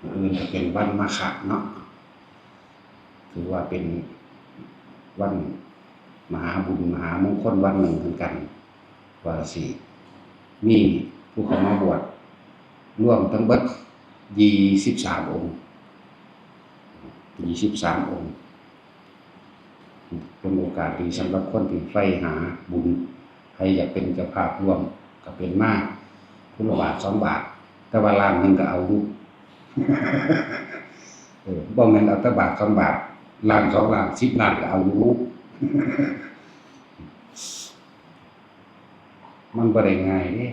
อื่นจะเป็นวันมาฆะเนาะถือว่าเป็นวันมหาบุญมหามงคลวันหนึ่งเหมือนกันว่าสิมีผู้เข้ามาบวชร่วมทั้งเบิด23 องค์23 องค์เป็นโอกาสดีสำหรับคนที่ใฝ่หาบุญใครอยากเป็นเจ้าภาพร่วมก็เป็นมากพุทธบาท2 บาทแต่ว่าล้านหนึ่งก็เอาอยู่บ่แม่นเอาแต่บาท2 บาทล้าน2 ล้าน10 ล้านก็เอาอยู่มันบ่ได้ง่ายเด้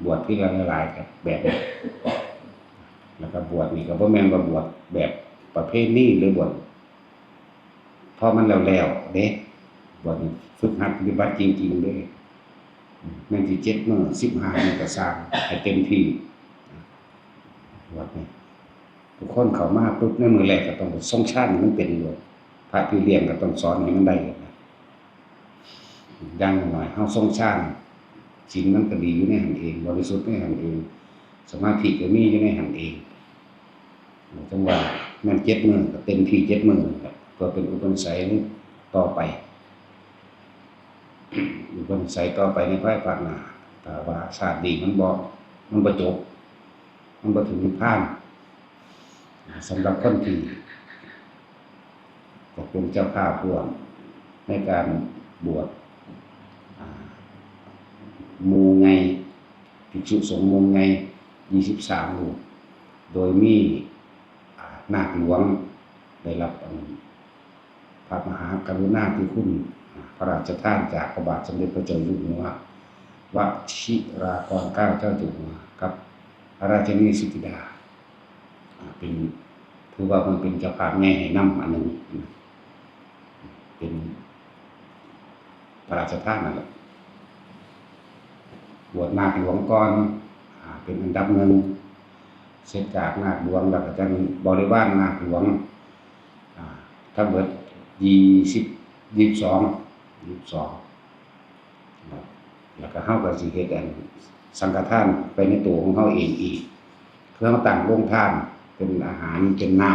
บวชทีละหลายๆกับแบบนี้แล้วก็บวชนี่ก็บ่แม่นว่าบวชแบบประเพณีหรือบวชพอมันแล้วเด้บวชนี่ฝึกหัดปฏิบัติจริงๆเด้แม่นสิ7 มื้อ15 มื้อก็สร้างให้เต็มที่บวชนี่ทุกคนเข้ามาปุ๊บในมื้อแรกก็ต้องทรงฌานให้มันเป็นเลยพระพี่เลี้ยงก็ต้องสอนให้มันได้อย่างน้อยเฮาทรงฌานศีลมันก็ดีอยู่ในหันเองบริสุทธิ์ในหันเองสมาธิก็มีอยู่ในหันเองจังว่าแม่น7 มื้อก็เต็มที่7 มื้อครับเพื่อเป็นอุปนิสัยต่อไปอุปนิสัยต่อไปในภายภาคหน้าถ้าว่าชาตินี้มันบ่จบมันบ่ถึงนิพพานสำหรับคนที่จะเป็นเจ้าภาพร่วมในการบวชหมู่ไงภิกษุสงฆ์หมู่ไง23 รูปโดยมีนาคหลวงได้รับพระมหากรุณาธิคุณพระราชทานจากพระบาทสมเด็จพระเจ้าอยู่หัววชิรากรเกล้าเจ้าอยู่หัวกับพระราชินีสิทธิดาเป็นถือว่ามันเป็นเจ้าภาพใหญ่ให้นำอันหนึ่งเป็นพระราชทานนั่นแหละบวชนาคหลวงก่อนเป็นอันดับหนึ่งเสร็จจากนาคหลวงแล้วก็จะบริวารนาคหลวงทั้งหมด22แล้วก็เฮาก็สิเฮ็ดสังฆทานไปในตัวของเฮาเองอีกเพื่อมาตั้งโรงทานเป็นอาหารเป็นน้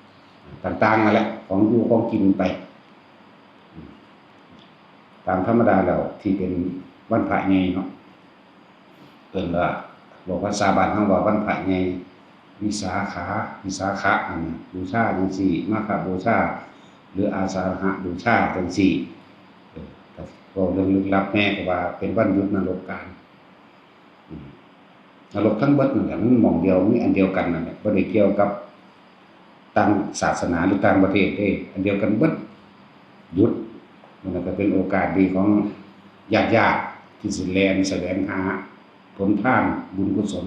ำต่างๆนั่นแหละของอยู่ของกินไปตามธรรมดาแล้วที่เป็นวันพระใหญ่เนาะว่าบอกภาษาบ้านเฮาว่าวันพระใหญ่วิสาขะอันบูชาจังซี่มาฆบูชาหรืออาสาฬหบูชาจังซี่ก็เรื่องลึกลับแน่ก็ว่าเป็นวันหยุดนรกกลางนรกทั้งเบิดนั่นแหละมันหม่องเดียวมีอันเดียวกันนั่นแหละบ่ได้เกี่ยวกับต่างศาสนาหรือต่างประเทศเด้อันเดียวกันเบิดหยุดมันก็เป็นโอกาสดีของญาติๆที่สิแลนแสวงหาผลทานบุญกุศล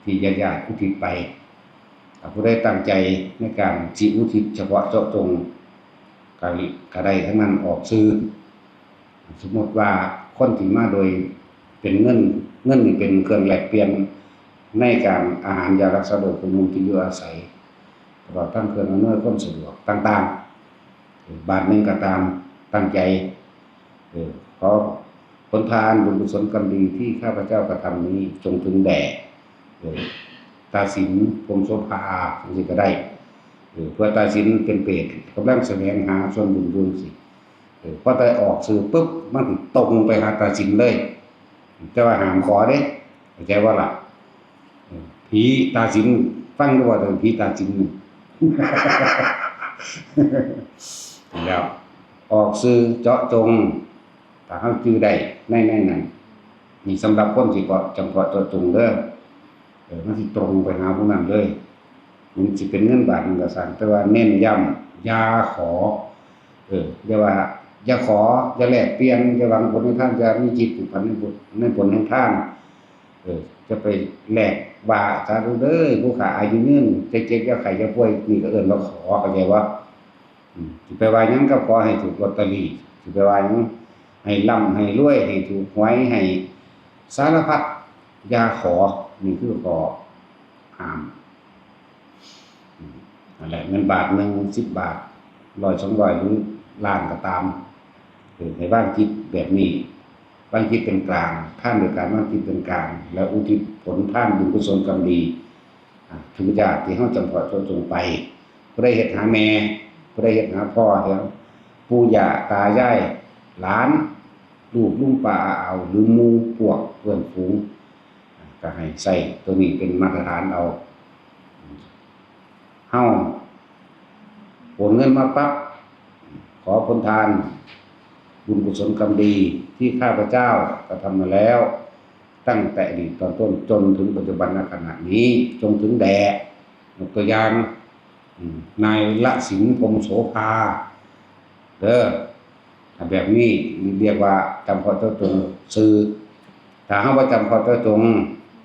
ที่ญาติๆอุทิศไปผู้ใดตั้งใจในการสิอุทิศเฉพาะเจาะจงก็ได้ทั้งนั้นออกซื้อสมมติว่าคนที่มาโดยเป็นเงินนี่เป็นเครื่องแลกเปลี่ยนในการอาหารยารักษาโรคของที่อยู่อาศัยตลอดทั้งเครื่องอำนวยความสะดวกต่างๆบาทนึงก็ตามตั้งใจขอผลทานบุญกุศลกรรมดีที่ข้าพเจ้ากระทำนี้จงถึงแด่ตาสินพรหมโสภาจังซี่ก็ได้เพื่อตาสินเป็นเปรตกำลังแสวงหาส่วนบุญบุญสิพอได้ออกสื่อปุ๊บมันตรงไปหาตาสินเลยแต่ว่าห้ามขอเด้เข้าใจว่าล่ะผีตาสินฟังดูว่าเป็นผีตาสินแล้วออกสื่อเจาะจงถ้าเฮาจื้อได้ในนั้นนี่สำหรับคนที่จำเพาะเจาะจงเด้อมันสิตรงไปหาผู้นั้นเลยมันสิเป็นเงินบาทนึงก็สั่งแต่ว่าเน้นย้ำอย่าขออย่าว่าอย่าขออย่าแลกเปลี่ยนอย่าหวังผลในทานจะมีจิตผูกพันในผลแห่งทานจะไปแลกว่าสาธุเด้อผู้ขาอายุยืนเจ็บๆอย่าไข้อย่าป่วยนี่ก็เอิ้นว่าขอเข้าใจว่าสิไปว่าหยังก็ขอให้ถูกลอตเตอรี่สิไปว่าหยังให้ร่ำให้รวยให้ถูกหวยให้สารพัดอย่าขอนี่คือขอห้ามนั่นแหละเงินบาทนึง10 บาท100 200หรือล้านก็ตามให้วางจิตแบบนี้วางจิตเป็นกลางท่านโดยการวางจิตเป็นกลางแล้วอุทิศผลท่านบุญกุศลกรรมดี ถึงญาติที่เฮาจำเพาะเจาะจงไปผู้ใดเฮ็ดหาแม่ผู้ใดเฮ็ดหาพ่อเฮ็ดปู่ย่าตายายหลานลูกลุงป้าอาหรือหมู่พวกเพื่อนฝูงก็ให้ใช้ตัวนี้เป็นมาตรฐานเอาเฮาโอนเงินมาปั๊บขอผลทานบุญกุศลกรรมดีที่ข้าพเจ้ากระทำมาแล้วตั้งแต่อดีตตอนต้นจนถึงปัจจุบันณขณะนี้จงถึงแด่ยกตัวอย่างนายละสินพรหมโสภาเด้อแบบนี้เรียกว่าจำเพาะเจ้าจงสื่อถ้าเฮาบ่จำเพาะเจ้าจง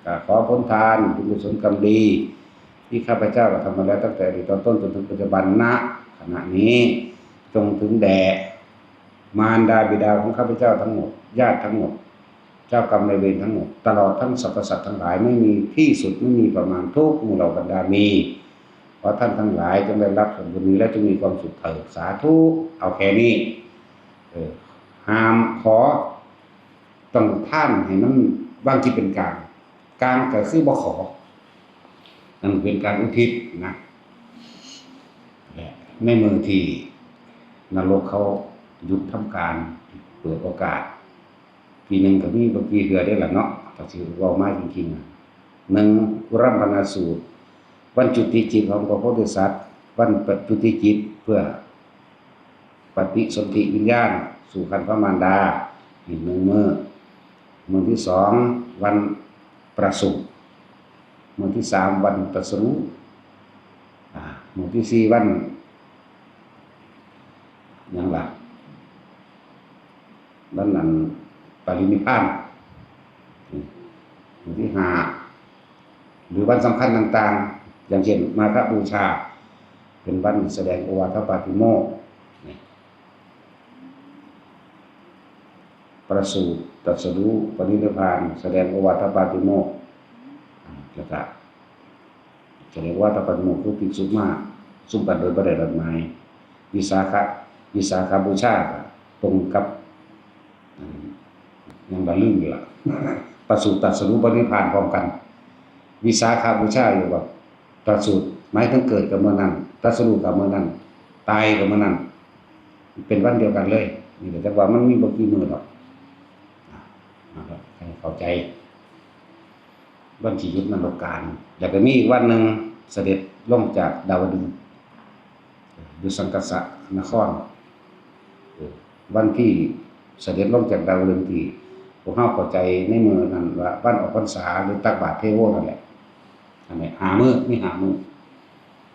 ก็ขอผลทานบุญกุศลกรรมดีที่ข้าพเจ้ากระทำมาแล้วตั้งแต่อดีตตอนต้นจนถึงปัจจุบันณขณะนี้จงถึงแด่มารดาบิดาของข้าพเจ้าทั้งหมดญาติทั้งหมดเจ้ากรรมนายเวรทั้งหมดตลอดทั้งสรรพสัตว์ทั้งหลายไม่มีที่สุดไม่มีประมาณทุกหมู่เหล่าบรรดามีขอท่านทั้งหลายจงได้รับส่วนบุญนี้และจงมีความสุขเถิดสาธุเอาแค่นี้ห้ามขอต้องท่านให้มันบางที่เป็นกลางก็คือบ่ขอนั่นเป็นการอุทิศนะและในมือที่นรกเขาหยุดทำการเปิดโอกาสปีหนึ่งก็มีบางปีเหือได้ละเนาะแต่สิเว้ามาจริงๆ1รัมพนาสูตรวันจุติจิตของพระโพธิสัตว์วันปจุติจิตเพื่อปฏิสนธิวิญญาณสู่คันพระมารดาอีกมื้อที่2วันประสูติมื้อที่3วันตรัสรู้มื้อที่4วันหยังล่ะวันนั้นปรินิพพานมื้อที่5หรือวันสำคัญต่างๆอย่างเช่นมาฆบูชาเป็นวันแสดงโอวาทปาติโมกข์ประสูติตรัสรู้ปรินิพพานแสดงโอวาทปาติโมกข์แล้วก็แสดงโอวาทปาติโมกข์คือภิกษุมาซุ่มกันโดยบ่ได้นัดหมายวิสาขบูชาตรงกับยังบ่ลืมอยู่ล่ะประสูติตรัสรู้ปรินิพพานพร้อมกันวิสาขบูชาอยู่แบบประสูติหมายถึงเกิดกับเมื่อนั้นตรัสรู้กับเมื่อนั้นตายกับเมื่อนั้นเป็นวันเดียวกันเลยนี่แต่ว่ามันมีบ่กี่มื้อหรอกนะครับให้เข้าใจวันที่หยุดนรกการแล้วก็มีอีกวันหนึ่งเสด็จลงจากดาวดึงส์อยู่สังกัสสะนครวันที่เสด็จลงจากดาวดึงส์ที่พวกเฮาเข้าใจในมื้อนั้นว่าวันออกพรรษาหรือตักบาตรเทโวนั่นแหละอันนี้5มื้อมี5มื้อ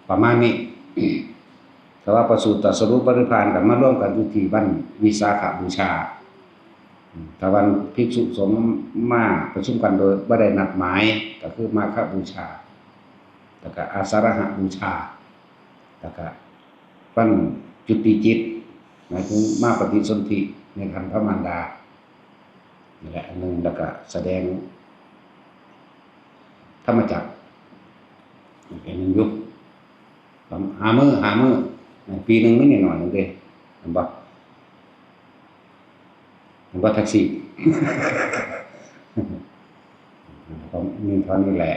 ประมาณนี้แต่ว่าประสูติตรัสรู้ปรินิพพานกันมาร่วมกันอยู่ที่วันวิสาขบูชาถ้าวันภิกษุสงฆ์มาประชุมกันโดยบ่ได้นัดหมายก็คือมาฆบูชาแล้วก็อาสาฬหบูชาแล้วก็วันจุติจิตหมายถึงมาปฏิสนธิในครรภ์พระมารดานี่แหละอันนึงแล้วก็แสดงธรรมจักรอีก1ยุค5มื้อปีนึงไม่น้อยๆนึงเด้เห็นบ่แท็กซี่ก็มีเท่านี้แหละ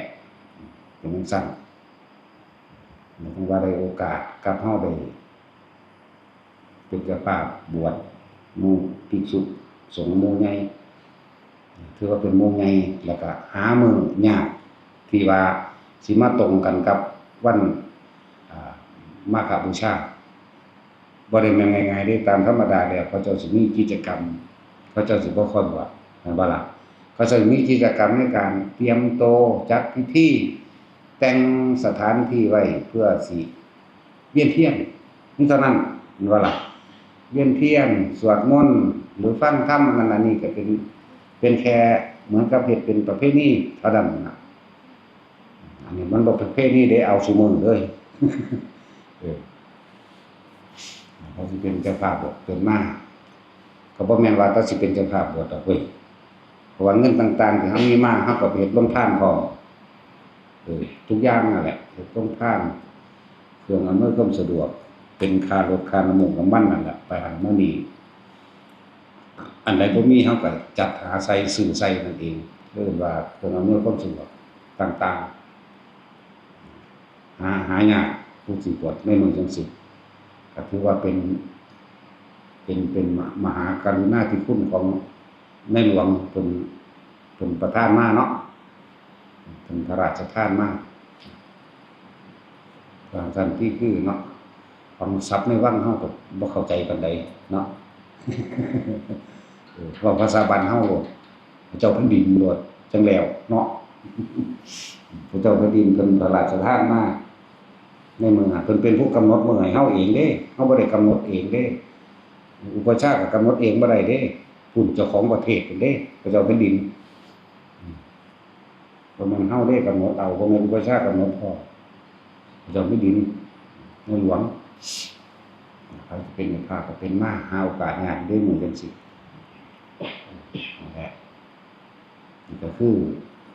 เป็นสั้นไม่ต้องว่าได้โอกาสกับเฮาได้เป็นเจ้าภาพบวชหมู่ภิกษุสงฆ์หมู่ใหญ่ถือว่าเป็นหมู่ใหญ่แล้วก็หามื้อยากที่ว่าสิมาตรงกันกับวันมาฆบูชาบ่ได้แม่นง่ายๆเด้ตามธรรมดาแล้วเขาเจ้าสิมีกิจกรรมเขาเจ้าสิบ่ค่อยบวชเห็นบ่ล่ะเขาจะมีกิจกรรมในการเตรียมโตจัดพิธีแต่งสถานที่ไว้เพื่อสิเวียนเทียนนี่เท่านั้นเห็นบ่ล่ะเวียนเทียนสวดมนต์หรือฟังธรรมอันนี้ก็เป็นแค่เหมือนกับเฮ็ดเป็นประเพณีเท่านั้นน่ะอันนี้มันบ่ประเพณีได้เอาซุมื้อเลยเขาสิเป็นเจ้าภาพบวชเกินมาก็บ่แม่นว่าแต่สิเป็นเจ้าภาพบวชดอกเว้ยเพราะว่าเงินต่างๆที่เฮามีมาเฮาก็เฮ็ดลงทานพร้อมทุกอย่างนั่นแหละเฮ็ดลงทานเครื่องอำนวยความสะดวกเป็นค่ารถค่าน้ำมันนั่นแหละไปหันมานี่อันใดบ่มีเฮาก็จัดหาใส่ซื้อใส่นั่นเองเรียกว่าเครื่องอำนวยความสะดวกต่างๆ หายากผู้สิบวชในเมืองจังสิก็ถือว่าเป็นมหากรุณาธิคุณของในหลวงเป็นประทานมาเนาะเป็นพระราชทานมาบางท่านที่คือเนาะฟังศัพท์ในวังเฮาก็บ่เข้าใจปานใดเนาะเว้าภาษาบ้านเฮาพระเจ้าแผ่นดินโลดจังแล้วเนาะพระเจ้าแผ่นดินเพิ่นพระราชทานมาในเมืองเพิ่นเป็นผู้กำหนดเมืองให้เฮาเองเด้เฮาบ่ได้กำหนดเองเด้อุปชฌาย์ก็กำหนดเองบ่ได้เด้ผู้เจ้าของประเทศเพิ่นเด้พระเจ้าแผ่นดินบ่แม่นเฮาเด้กำหนดเอาบ่แม่นอุปชฌาย์กำหนดพอพระเจ้าแผ่นดินในหลวงเขาจะเป็นภาคก็เป็นมาหาโอกาสงานด้วยมือจังซี่นั่นแหละนี่ก็คือ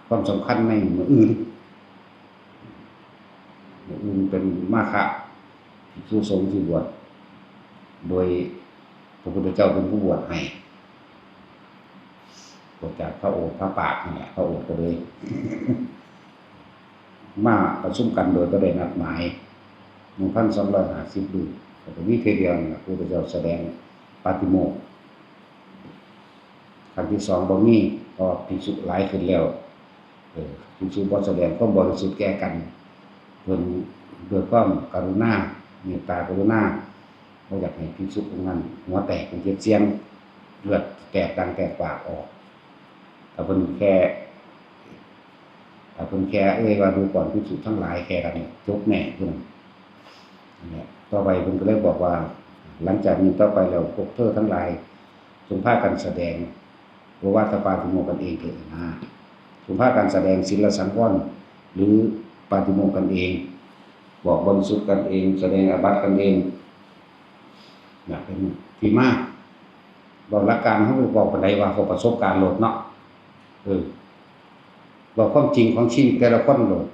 ความสำคัญในมื้ออื่นเป็นมาฆะภิกษุสงฆ์ที่บวชโดยพระพุทธเจ้าเป็นผู้บวชให้บวชจากพระโอษฐ์พระปากนี่แหละพระโอษฐ์ก็เลยมาประชุมกันโดยบ่ได้นัดหมาย 1,250 รูปก็มีเทเดียวนี่ล่ะพระพุทธเจ้าแสดงปาฏิโมกข์ครั้งที่2บ่มีเพราะภิกษุหลายขึ้นแล้วภิกษุบ่แสดงความบริสุทธิ์แก่กันเพิ่นด้วยความกรุณาเมตตากรุณาบ่อยากให้ภิกษุพวกนั้นหัวแตกเป็นเจ็บเสียงเลือดแตกดังแตกปากออกถ้าเพิ่นแค่ว่าดูก่อนภิกษุทั้งหลายแค่กันจบแน่เพิ่นนั่นแหละต่อไปเพิ่นก็เลยบอกว่าหลังจากนี้ต่อไปแล้วพวกเธอทั้งหลายจงพากันแสดงโอวาทปาติโมกข์กันเองเถิดนะจงพากันแสดงศีลสังวรหรือปาติโมกข์กันเองบอกบริสุทธิ์กันเองแสดงอาบัติกันเองน่ะเป็นที่มาบอกหลักการเฮาบอกปานใดว่าเขาประสบการณ์โลดเนาะบอกความจริงของชีวิตแต่ละคนโลด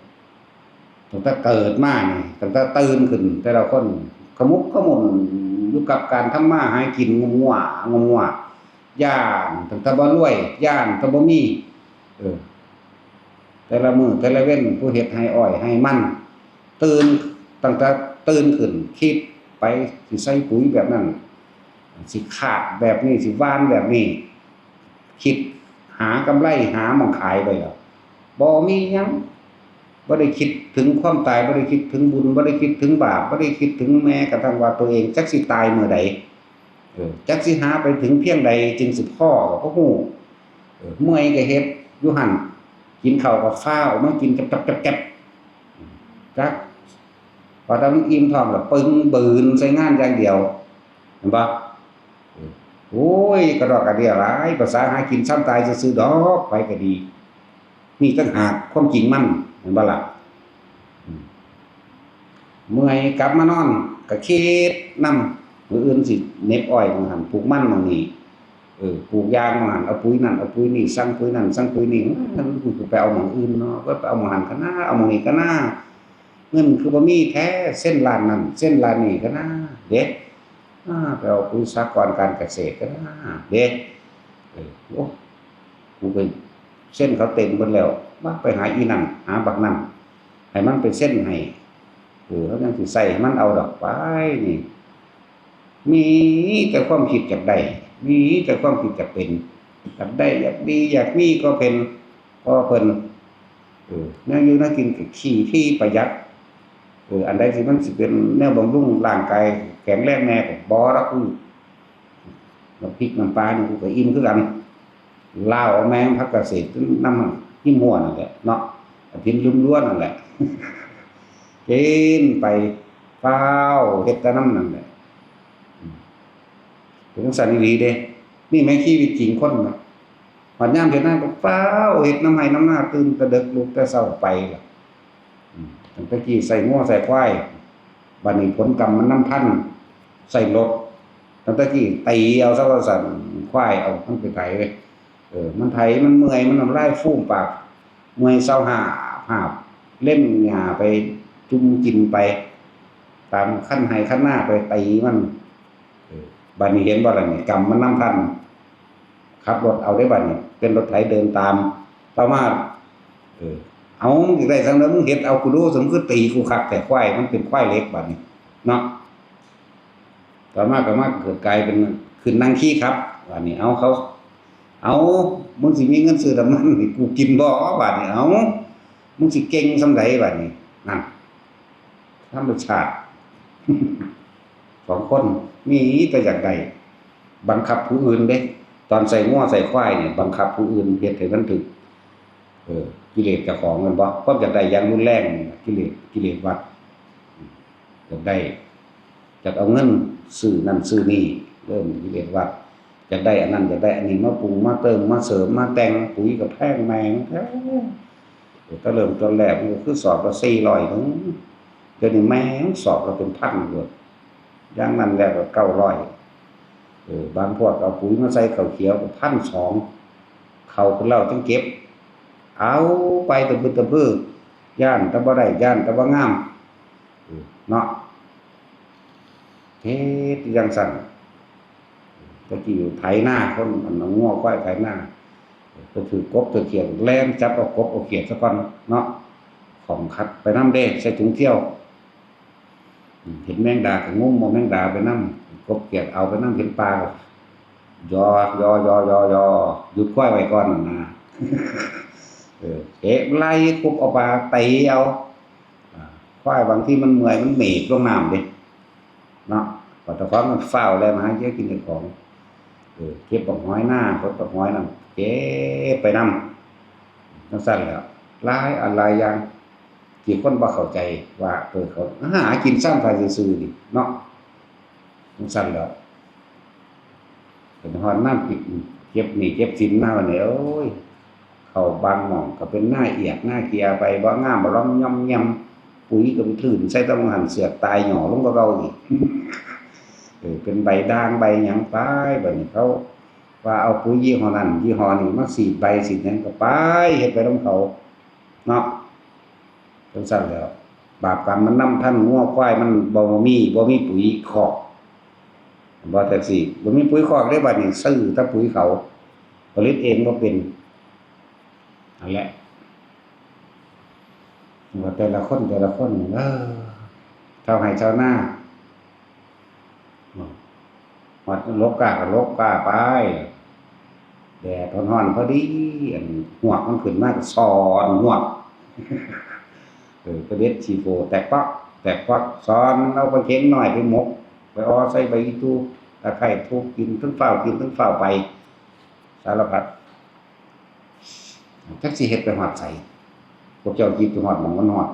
ตั้งแต่เกิดมานี่ตั้งแต่ตื่นขึ้นแต่ละคนขมุกขม่นอยู่กับการทำมาหากินงัวย่านตั้งแต่บ่รวยย่านตั้งบ่มีแต่ละมื้อแต่ละเว้นผู้เฮ็ดให้อ้อยให้มันตื่นตั้งแต่ตื่นขึ้นคิดไปสิใส่ปุ๋ยแบบนั้นสิขาดแบบนี้สิหว่านแบบนี้คิดหากำไรหาหม้องขายไปแล้วบ่มีหยังบ่ได้คิดถึงความตายบ่ได้คิดถึงบุญบ่ได้คิดถึงบาปบ่ได้คิดถึงแม้กระทั่งว่าตัวเองจักสิตายมื้อใดจักสิหาไปถึงเพียงใดจึงสิพอก็บ่ฮู้เมื่อยก็เฮ็ดอยู่หั่นกินข้าวก็ฟ้าวมากินจับจักพอทำอิ่มท้องแล้วปึงบืนใส่งานอย่างเดียวเห็นบ่โอ้ยกระดอกกระเดี่ยหลายภาษาหากินซ้ำตายซื่อๆดอกไปก็ดีนี่ต่างหากความจริงมันเห็นบ่ล่ะเมื่อยกลับมานอนก็คิดนำมื้ออื่นสิเหน็บอ้อยบางหั่นปลูกมันบางนี่ปลูกยางบางหั่นเอาปุ๋ยนั่นเอาปุ๋ยนี่สั่งปุ๋ยนั่นสั่งปุ๋ยนี่มันกูไปเอาหม้องอื่นเนาะก็ไปเอาหม้องหั่นก็น่าเอาหม้องนี้ก็น่าเงินคือบ่มีแท้เส้นล้านนั่นเส้นล้านนี่ก็น่าเด้ไปเอาปุ๋ยสหกรณ์การเกษตรก็น่าเด้โอ้กูไปเส้นเขาเต็มหมดแล้วว่าไปหาอีนั่นหาบักนั่นให้มันเป็นเส้นให้เขายังสิใส่มันเอาดอกไปนี่มีแต่ความคิดอยากได้มีแต่ความคิดอยากเป็นอยากได้อยากดีอยากมีก็เป็นก็เพิ่นแนวอยู่น่ากินก็ขี้ที่ประหยัดอันใดสิมันสิเป็นแนวบำรุงร่างกายแข็งแรงแน่ก็บ่รักกูน้ำพริกน้ำปลานี่กูก็อิ่มคือกันลาวแมงผักเกษตรน้ำหิมหัวนั่นแหละเนาะกินล้วนๆนั่นแหละกินไปเฝ้าเฮ็ดแต่น้ำนั่นแหละเป็นจังซั่นอีหลีเด้นี่แม่นชีวิตจริงคนนะฮอดยามเฮ็ดนาก็เฝ้าเฮ็ดน้ำไห้น้ำนาตื่นแต่ดึกลุกแต่เช้าไปล่ะตั้งแต่กี้ใส่งัวใส่ควายบัดนี้ผลกรรมมันนำพันใส่รถตั้งแต่กี้ตีเอาซะว่าซั่นควายเอามันไปไถเว้ยมันไถมันเมื่อยมันน้ำลายฟูมปากเมื่อยเศร้าหาบเล่มหญ้าไปจุ่มกินไปตามขั้นไห้ขั้นหน้าไปตีมันบัดนี้เห็นบ่ล่ะนี่กรรมมันนำพันขับรถเอาได้บัดนี้เป็นรถไถเดินตามต่อมา เอามึงสิได้จังได๋มึงเฮ็ดเอากูดูสมคือตีกูคักแต่ควายมันเป็นควายเล็กบัดนี้เนาะต่อมาก็มาเกิดกลายเป็นขึ้นนั่งขี้ครับบัดนี้เอามึงสิมีเงินซื้อน้ำมันนี่กูกินบ่บัดนี้เอามึงสิเก่งส่ำใดบัดนี้นั่นธรรมชาติ สองคนมีแต่อยากได้บังคับผู้อื่นเด้ตอนใส่ง้อใส่ควายเนี่ยบังคับผู้อื่นเฮ็ดให้มันถึกกิเลสเจ้าของมันบ่ความอยากได้อย่างรุนแรงกิเลสวัดอยากได้อยากเอาเงินซื้อนั่นซื้อนี่เริ่มกิเลสวัดอยากได้อันนั้นอยากได้อันนี้มาปรุงมาเติมมาเสริมมาแต่งปุ๋ยกับแพงแมงถ้าเริ่มต้นแรกมันก็คือสอบละ400ถึงเดี๋ยวนี้แม่งสอบละเป็นพันกว่าอย่างนั้นแล้วก็900บางพวกเอาปุ๋ยมาใส่ข้าวเขียวก็1,200เขาคนเราจังเก็บเอาไปตะบึดตะพื้ย่านตะบ่ได้ย่านตะบ่งามเนาะเฮ็ดจังซั่นตะกี้อยู่ไถนาคนมันงัวควายไถนาก็ถือกบถือเขียดแล่นจับเอากบเอาเขียดซะก่อนเนาะของคัดไปนำเด้ใส่ถุงเที่ยวเห็นแมงดาก็งุ้มเอาแมงดาไปนำกบเขียดเอาไปนำเห็นปลาก็ยอหยุดควายไว้ก่อนนั่นนะเอ๊ะไล่คุบเอาปลาตีเอาควายบางที่มันเมื่อยมันเหม็กลงน้ำดิเนาะพอตะฟ้ามันเฝ้าแล้วมาเยอะกินของเก็บบักหอยหน้าพดบักหอยนั่นเก็บไปนำจังซั่นแหล้วหลายอะไรอย่างที่คนบ่เข้าใจว่าเขาหากินซ้ำไปซื่อๆนี่เนาะจังซั่นแหล้วเป็นฮอดน้ำกินเก็บหนี้เก็บสินมาบัดนี้โอ้ยเข้าบางหม่องก็เป็นหน้าเอียดหน้าเกียไปบ่งามบ่ล้อมย่อมแย่มปุ๋ยก็มันทื่นใส่ต้องหันเสือกตายหย่อลงกว่าเก่าอีกเป็นใบด่างใบหยังไปบัดนี้เขาว่าเอาปุ๋ยยี่ห้อนั้นยี่ห้อนี้มาฉีดใบฉีดหยังก็ไปเฮ็ดไปนำเขาเนาะจังซั่นแหล้วบาปกรรมมันนำท่านงัวควายมันบ่มีปุ๋ยคอกบ่แต่สิบ่มีปุ๋ยคอกได้บัดนี้ซื้อแต่ปุ๋ยเขาผลิตเองบ่เป็นนั่นแหละว่าแต่ละคนชาวไร่ชาวนาฮอดลกกาก็ลกกาไปแดดร้อนๆพอดีอันหวกมันขึ้นมาก็ซ้อนหวกกระเด็ดชีโฟแตกปักซ้อนเอาไปเข็งหน่อยไปหมกไปอ้อใส่ใบอีตูตะไคร้ทุบกินทั้งเฝ้าไปสารพัดจักสิเฮ็ดไปฮอดไสพวกเจ้าคิดไปฮอดหม้องมันฮอด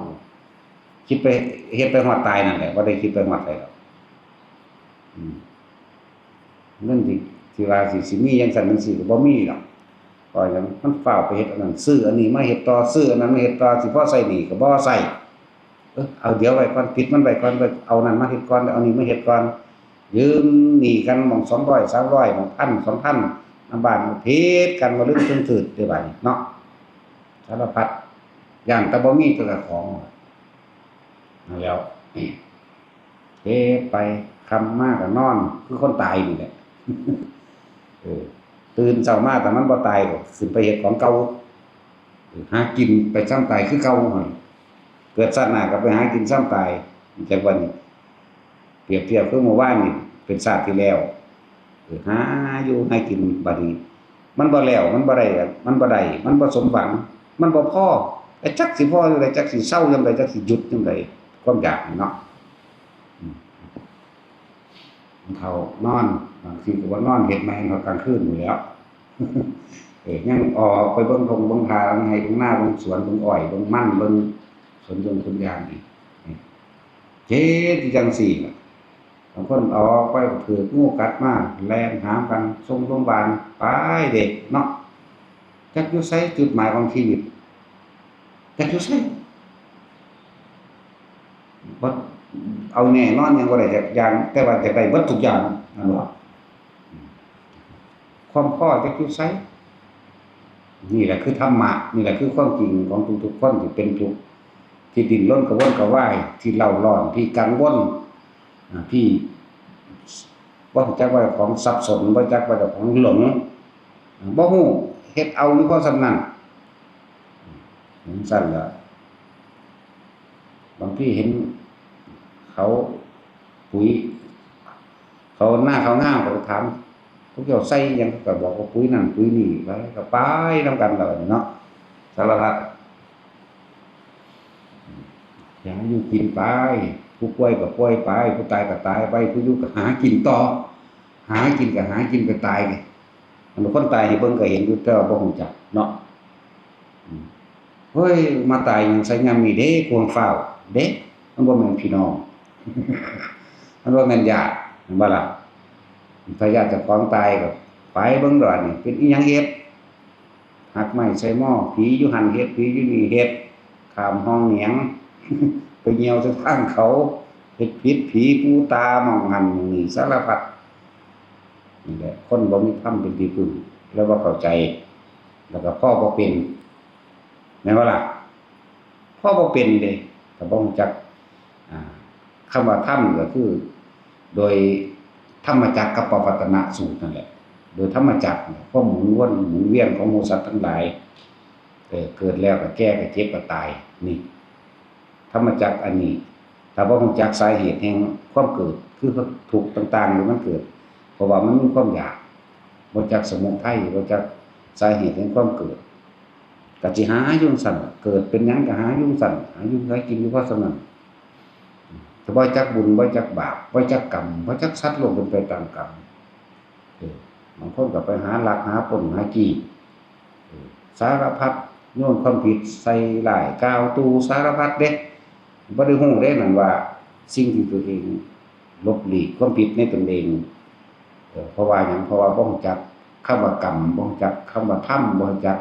คิดไปเฮ็ดไปฮอดตายนั่นแหละบ่ได้คิดไปฮอดไสหรอกเงินที่ว่าสิมีจังซั่นจังซี่ก็บ่มีหรอกเพราะหยังมันฟ้าวไปเฮ็ดอันนั้นซื้ออันนี้มาเฮ็ดต่อซื้ออันนั้นมาเฮ็ดต่อสิพอใช้หนี้ก็บ่ใช้เอาเดี๋ยวไว้ก่อนปิดมันไว้ก่อนเอานั้นมาเฮ็ดก่อนเอานี้มาเฮ็ดก่อนยืมหนี้กันหม้อง200 300หม้อง1,000 2,000นำบ้านเฮ็ดกันบ่ลืมตึงถืดได้บัดนี้เนาะสารพัดย่านแต่บ่มีตัวของนั่นแล้วเฮ็ดไปค่ำมาก็นอนคือคนตายนี่แหละตื่นเช้ามาแต่มันบ่ตายก็ขึ้นไปเฮ็ดของเก่าหากินไปซ้ำตายคือเก่าหั่นเกิดชาติหน้าก็ไปหากินซ้ำตายจากวันนี้เปรียบเทียบคือเมื่อวานนี่เป็นชาติที่แล้วหาอยู่ให้กินบัดนี้มันบ่แล้วมันบ่ได้มันบ่สมหวังมันบ่พอไอ้จักสิพอจังไดจักสิเซาจังไดจักสิหยุดจังไดความอยากนี่เนาะเขานอนบางทีก็ว่านอนเฮ็ดแม่งเขากลางคืนอยู่แล้วยังออกไปเบิ่งทงเบิ่งทางให้เบิ่งหน้าเบิ่งสวนเบิ่งอ้อยเบิ่งมันเบิ่งสวนยางอีกเจ๊ที่จังซี่ล่ะบางคนออกไปก็ถูกงูกัดมาแล่นหากันส่งโรงพยาบาลไปเด็กเนาะจักอยู่ไสจุดหมายของชีวิตจักอยู่ไสบ่เอาแน่นอนยังบ่ได้จักอย่างแต่ว่าจะได้เบิดทุกอย่างนั่นว่าความพอจักอยู่ไสนี่แหละคือธรรมะนี่แหละคือความจริงของทุกๆคนที่เป็นทุกข์ที่ดิ้นรนกระวนกระวายที่เล่าร้อนที่กังวลที่บ่รู้จักว่าของสับสนบ่รู้จักว่าของหลงบ่ฮู้เฮ็ดเอาอยู่พอส่ำนั้น เห็นสั้นแล้วบางที่เห็นเขาปุ๋ยเขาหน้าเขาง่ามเขาถามพวกเจ้าใส่ยังก็บอกว่าปุ๋ยนั่นปุ๋ยนี่ไปก็ไปนำกันแล้วเนาะสารพัดอย่าอยู่กินไปผู้ป่วยก็ป่วยไปผู้ตายก็ตายไปผู้อยู่ก็หากินต่อหากินก็หากินไปตายไงมันคนตายให้เบิ่งก็เห็นอยู่แต่ว่าบ่ฮู้จักเนาะเฮ้ยมาตายยังใส่ยามนี้เด้ควงฟ้าวเด้มันบ่แม่นพี่น้องมันบ่แม่นญาติแม่นบ่ล่ะถ้าญาติเจ้าของตายก็ไปเบิ่งดอกนี่เป็นอีหยังเฮ็ดหักไม้ใส่หม้อผีอยู่หั่นเฮ็ดผีอยู่นี่เฮ็ดข้ามห้องเหนียงไปเหี่ยวใส่ทางเขาเฮ็ดผิดผีปูตาหม่องหั่นนี่สารพัดนี่แหละคนบ่มีธรรมเป็นที่พึ่งแล้วบ่เข้าใจแล้วก็พ่อบ่เป็นแม่นบ่ล่ะพ่อบ่เป็นเด้ก็บ่รู้จักคำว่าธรรมก็คือโดยธรรมจักรกับปวัตตนสูตรนั่นแหละโดยธรรมจักรความหมุนวนหมุนเวียนของหมู่สัตว์ทั้งหลายเกิดแล้วก็แก่ก็เจ็บก็ตายนี่ธรรมจักรอันนี้ถ้าบ่รู้จักสาเหตุแห่งความเกิดคือทุกข์ต่างๆที่มันเกิดเพราะว่ามันมีความอยากบ่จักสมุทัยบ่จักสาเหตุแห่งความเกิดก็สิหาอยู่ซั่นเกิดเป็นหยังก็หาอยู่ซั่นหาอยู่หากินอยู่เพราะฉะนั้นถ้าบ่จักบุญบ่จักบาปบ่จักกรรมบ่จักสัตว์โลกเป็นไปตามกรรมบางคนก็ไปหาลักหาปล้นหาจี้สารพัดโยนความผิดใส่ร้ายกล่าวตูสารพัดเด้บ่ได้ฮู้เด้นั่นว่าสิ่งที่ตัวเองลบหลีกความผิดในตนเองเพราะว่าหยังเพราะว่าบ่รู้จักคำว่ากรรมบ่รู้จักคำว่าธรรมบ่รู้จัก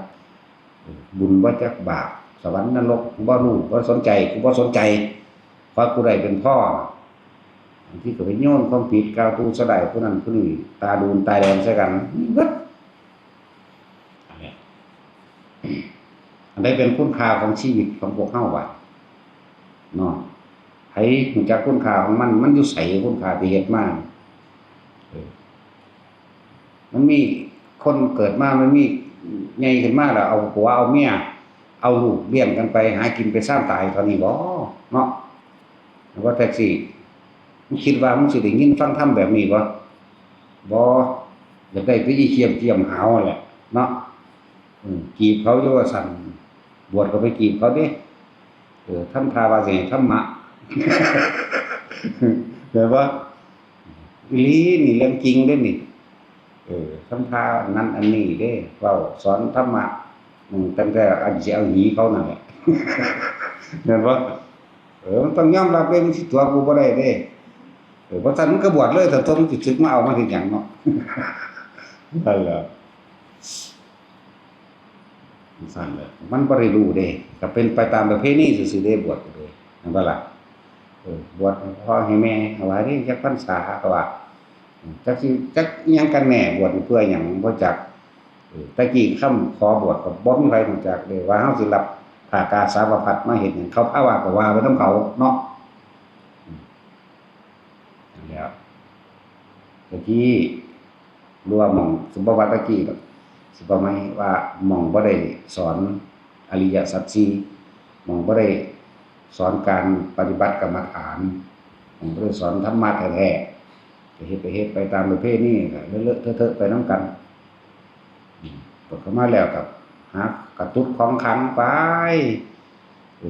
บุญบ่จักบาปสวรรค์นรกบ่รู้บ่สนใจกูบ่สนใจเพราะกูได้เป็นพ่อบางทีก็ไปโยนความผิดกล่าวตูซะได้ผู้นั้นผู้นี้ตาดูนตาแดงใส่กันเบิดอันใดเป็นคุณค่าของชีวิตของพวกเฮาว่าเนาะให้รู้จักคุณค่าของมันอยู่ไสคุณค่าที่เฮ็ดมามันมีคนเกิดมามันมีใหญ่ขึ้นมาแล้วเอาผัวเอาเมียเอาลูกเลี้ยงกันไปหากินไปสร้างตายเท่านี้บ่เนาะว่าแท็กซี่มึงคิดว่ามึงสิได้ยินฟังธรรมแบบนี้บ่บ่อยากได้ไปอีเขียมเจียมหาวแหละเนาะกีบเขาอยู่ว่าสั่นบวชก็ไปกีบเขาเด้ทำทาว่าสิให้ธรรมะแบบว่าอีหลีนี่เรื่องจริงเด้นี่ทำทานั้นอันนี้เด้เว้าสอนธรรมะตั้งแต่อันสิเอาหีเขานั่นแหละแม่นบ่มันต้องยอมรับเด้มันสิตัวกูบ่ได้เด้เพราะฉะนั้นมันก็บวชเลยถ้าต้องสิศึกมาเอามาเฮ็ดหยังเนาะนั่นแหละสั่นเลยมันบ่ได้รู้เด้ก็เป็นไปตามประเพณีซื่อๆเด้บวชเด้นั่นบ่ล่ะบวชพ่อให้แม่เอาไว้เด้จักพรรษาก็ว่าจักสิจักอิหยังกันแน่บวชเพื่อหยังบ่จักตะกี้คำขอบวชก็บ่มีใครรู้จักเลยว่าเฮาสิรับภาคาสาวพัดมาเฮ็ดหยังเขาพาว่าก็ว่าไปนำเขาเนาะนั่นแหละตะกี้รู้ว่าหม่องสุบวัตตะกี้ดอกสิบ่หมายว่าหม่องบ่ได้สอนอริยสัจสี่หม่องบ่ได้สอนการปฏิบัติกรรมฐานหม่องบ่ได้สอนธรรมะแท้ๆก็เฮ็ดไปตามประเพณีก็เลอะๆเทอะๆไปนำกันเปิดเข้ามาแล้วก็หากระตุ้นของขลังไป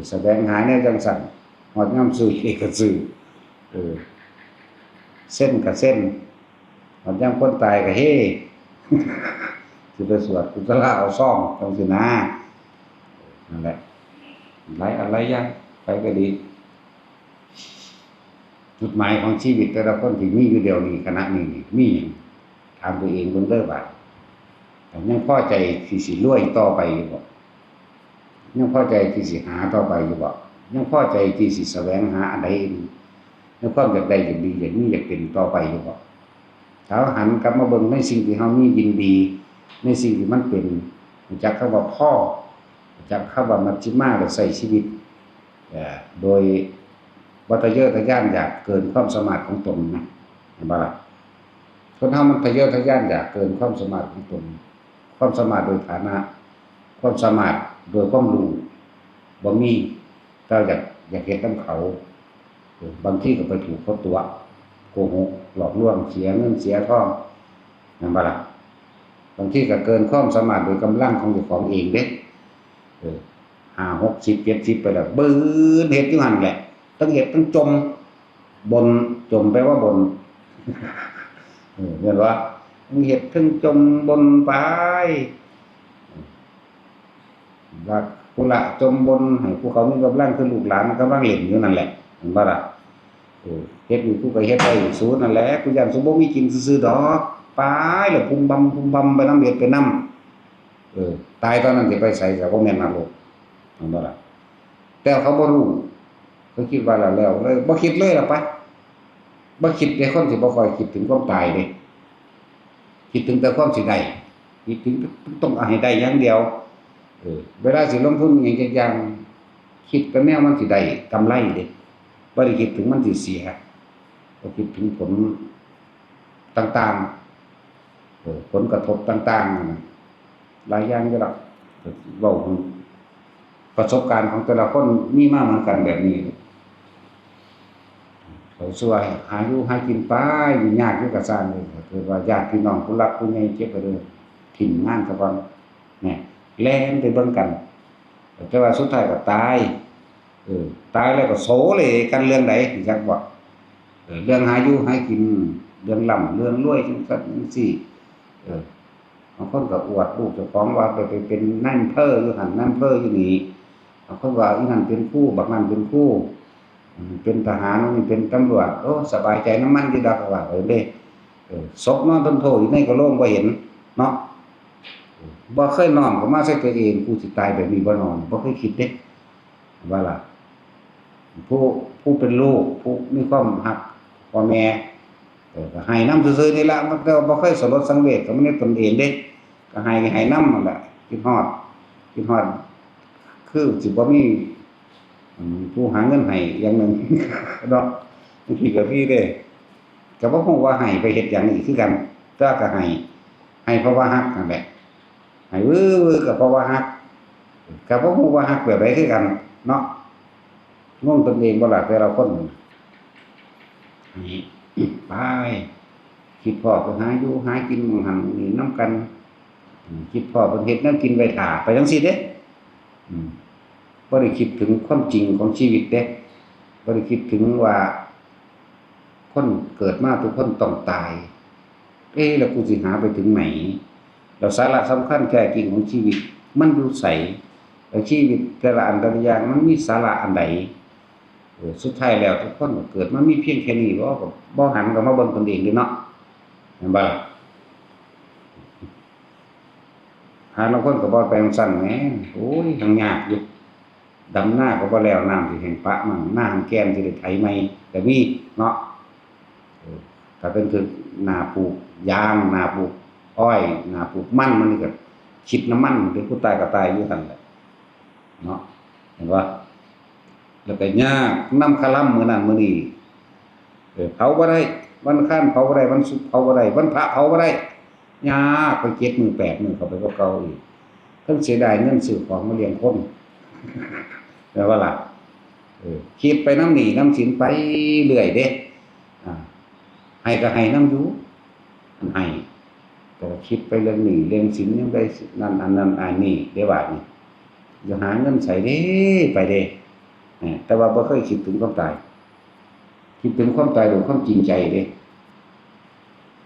แสวงหาแนวจังซั่นฮอดยามซื้อเอกก็ซื้อเส้นก็เส้นฮอดยามคนตายก็เฮสิไปสวดกุศลเอาซ่อมจังซี่นะนั่นแหละหลายอย่างไปก็ดีจุดหมายของชีวิตแต่ละคนที่มีอยู่เดียวนี้ขณะนี้มีหยังถามตัวเองเบิ่งเด้อบัดแต่ยังพอใจที่สิรวยต่อไปอยู่บ่ยังพอใจที่สิหาต่อไปอยู่บ่ยังพอใจที่สิแสวงหาอันใดในความอยากได้อยากดีอยากมีอยากเป็นต่อไปอยู่บ่ถ้าหันกลับมาเบิ่งในสิ่งที่เฮามียินดีในสิ่งที่มันเป็นรู้จักคำว่าพ่อรู้จักคำว่ามัชฌิมาและใช้ชีวิตโดยบ่ทะเยอทะยานอยากเกินความสามารถของตนนะเห็นบ่ล่ะคนเฮามันทะเยอทะยานอยากเกินความสามารถของตนความสามารถโดยฐานะความสามารถโดยความรู้ บ่มีก็อยากเฮ็ดนำเขาบางทีก็ไปถูกเขาตัวโกหกหลอกลวงเสียเงินเสียทองนั่นบ่ล่ะบางทีก็เกินความสามารถโดยกำลังของเจ้าของเองเด้5 60 70ไปแล้วบื้อเฮ็ดอยู่หั่นแหละทั้งเฮ็ดทั้งจมบนจมแปลว่าบนเห็นว่าทั้งเฮ็ดทั้งจมบนไปว่าผู้ละจมบนให้ผู้เขามีกำลังคือลูกหลานกำลังเล่นอยู่นั่นแหละเห็นบ่ล่ะเฮ็ดอยู่กูก็เฮ็ดได้สู้นั่นแหละกูย่านสิบ่มีกินซื่อๆดอกไปแล้วพุ่มบำไปนำเฮ็ดไปนำตายตอนนั้นสิไปไสก็บ่แม่นนรกเห็นบ่ล่ะแต่เขาบ่รู้เขาคิดว่าแล้วเลยบ่คิดเลยล่ะไปบ่คิดแต่คนสิบ่ค่อยคิดถึงความตายเด้คิดถึงแต่ความสิได้คิดถึงต้องเอาให้ได้อย่างเดียวเวลาสิลงทุนหยังจักอย่างคิดแต่แนวมันสิได้กำไรเด้บ่ได้คิดถึงมันสิเสียก็คิดถึงผลต่างๆผลกระทบต่างๆนั่นน่ะหลายอย่างอยู่ล่ะเว้าประสบการณ์ของแต่ละคนมีมาเหมือนกันแบบนี้เขาสวยหาอยู่หากินไปยากอยู่ก็สร้างเลยคือว่าญาติพี่น้องผู้รักผู้ใหญ่เจ็บก็เลยถิ่มงานซะก่อนเนี่ยแล่นไปเบิ่งกันแต่ว่าสุดท้ายก็ตายตายแล้วก็โศเลกันเรื่องใดสิจักบ่เรื่องหาอยู่หากินเรื่องร่ำเรื่องรวยจังซั่นจังซี่บางคนก็อวดลูกเจ้าของว่าไปเป็นนายอำเภออยู่หั่นนายอำเภออยู่นี่บางคนว่าอีนั่นเป็นครูบักนั่นเป็นครูเป็นทหารนี่เป็นตำรวจโอ้สบายใจน้ำมันอยู่ดอกว่าเด้ศพนอนทนโทอยู่ในกะโหลกบ่เห็นเนาะบ่เคยน้อมเข้ามาใส่ตัวเองกูสิตายแบบนี้บ่น้อมบ่เคยคิดเด้ว่าล่ะผู้เป็นลูกผู้มีความรักพ่อแม่ก็ให้นำซื่อๆนี่ล่ะมันก็บ่เคยสลดสังเวชกับมันในตนเองเด้ก็ให้นำนั่นแหละคิดฮอดคือสิบ่มีผู้หาเงินให้อย่างหนึงเนาะบางทีก็มีเด้ก็บ่ฮู้ว่าให้ไปเฮ็ดหยังอีกคือกันแต่ก็ให้เพราะว่ารักนั่นแหละให้วื้อๆก็เพราะว่ารักก็บ่ฮู้ว่ารักแบบใดคือกันเนาะงงตนเองบ่ล่ะแต่ละคนนี่ไปคิดพ่อก็หาอยู่หากินหม้องหั้นนี่นำกันคิดพ่อเพิ่นเฮ็ดแนวกินไว้ท่าไปจังซี่เด้บ่ได้คิดถึงความจริงของชีวิตเด้บ่ได้คิดถึงว่าคนเกิดมาทุกคนต้องตายแล้วกูสิหาไปถึงไหนแล้วสาระสำคัญแท้จริงของชีวิตมันอยู่ไสแล้วชีวิตแต่ละอันแต่ละอย่างมันมีสาระอันใดสุดท้ายแล้วทุกคนก็เกิดมามีเพียงแค่นี้ก็บ่หันกลับมาเบิ่งตนเองเด้เนาะเห็นบ่ล่ะหาลางคนก็บ่ไปจังซั่นแหมโอ้ยทั้งยากอยู่ดำนาก็บ่แล้วน้ำสิแห้งปะมั่งนาแกนสิได้ไถใหม่ก็มีเนาะถ้าเป็นถึงนาปลูกยางนาปลูกอ้อยนาปลูกมันนี่ก็คิดน้ำมันเด้ผู้ตายก็ตายอยู่ซั่นแหละเนาะเห็นบ่แล้วก็ยากนำคลัมมื้อนั้นมื้อนี้เผาบ่ได้วันอังคารเผาบ่ได้วันศุกร์เผาบ่ได้วันพระเผาบ่ได้ยากไป7มื้อ8มื้อเข้าไปกว่าเก่าอีกเพิ่นเสียดายเงินซื้อของมาเลี้ยงคนแม่นบ่ล่ะคิดไปนำหนี้นำสินไปเรื่อยเด้ให้ก็ให้นำอยู่อันให้แต่คิดไปเรื่องหนี้เรื่องสินยังได้นั่นอันนั้นอันนี้ได้บาดนี้อย่าหาเงินใส่เด้ไปเด้แต่ว่าบ่เคยคิดถึงความตายคิดถึงความตายโดยความจริงใจเด้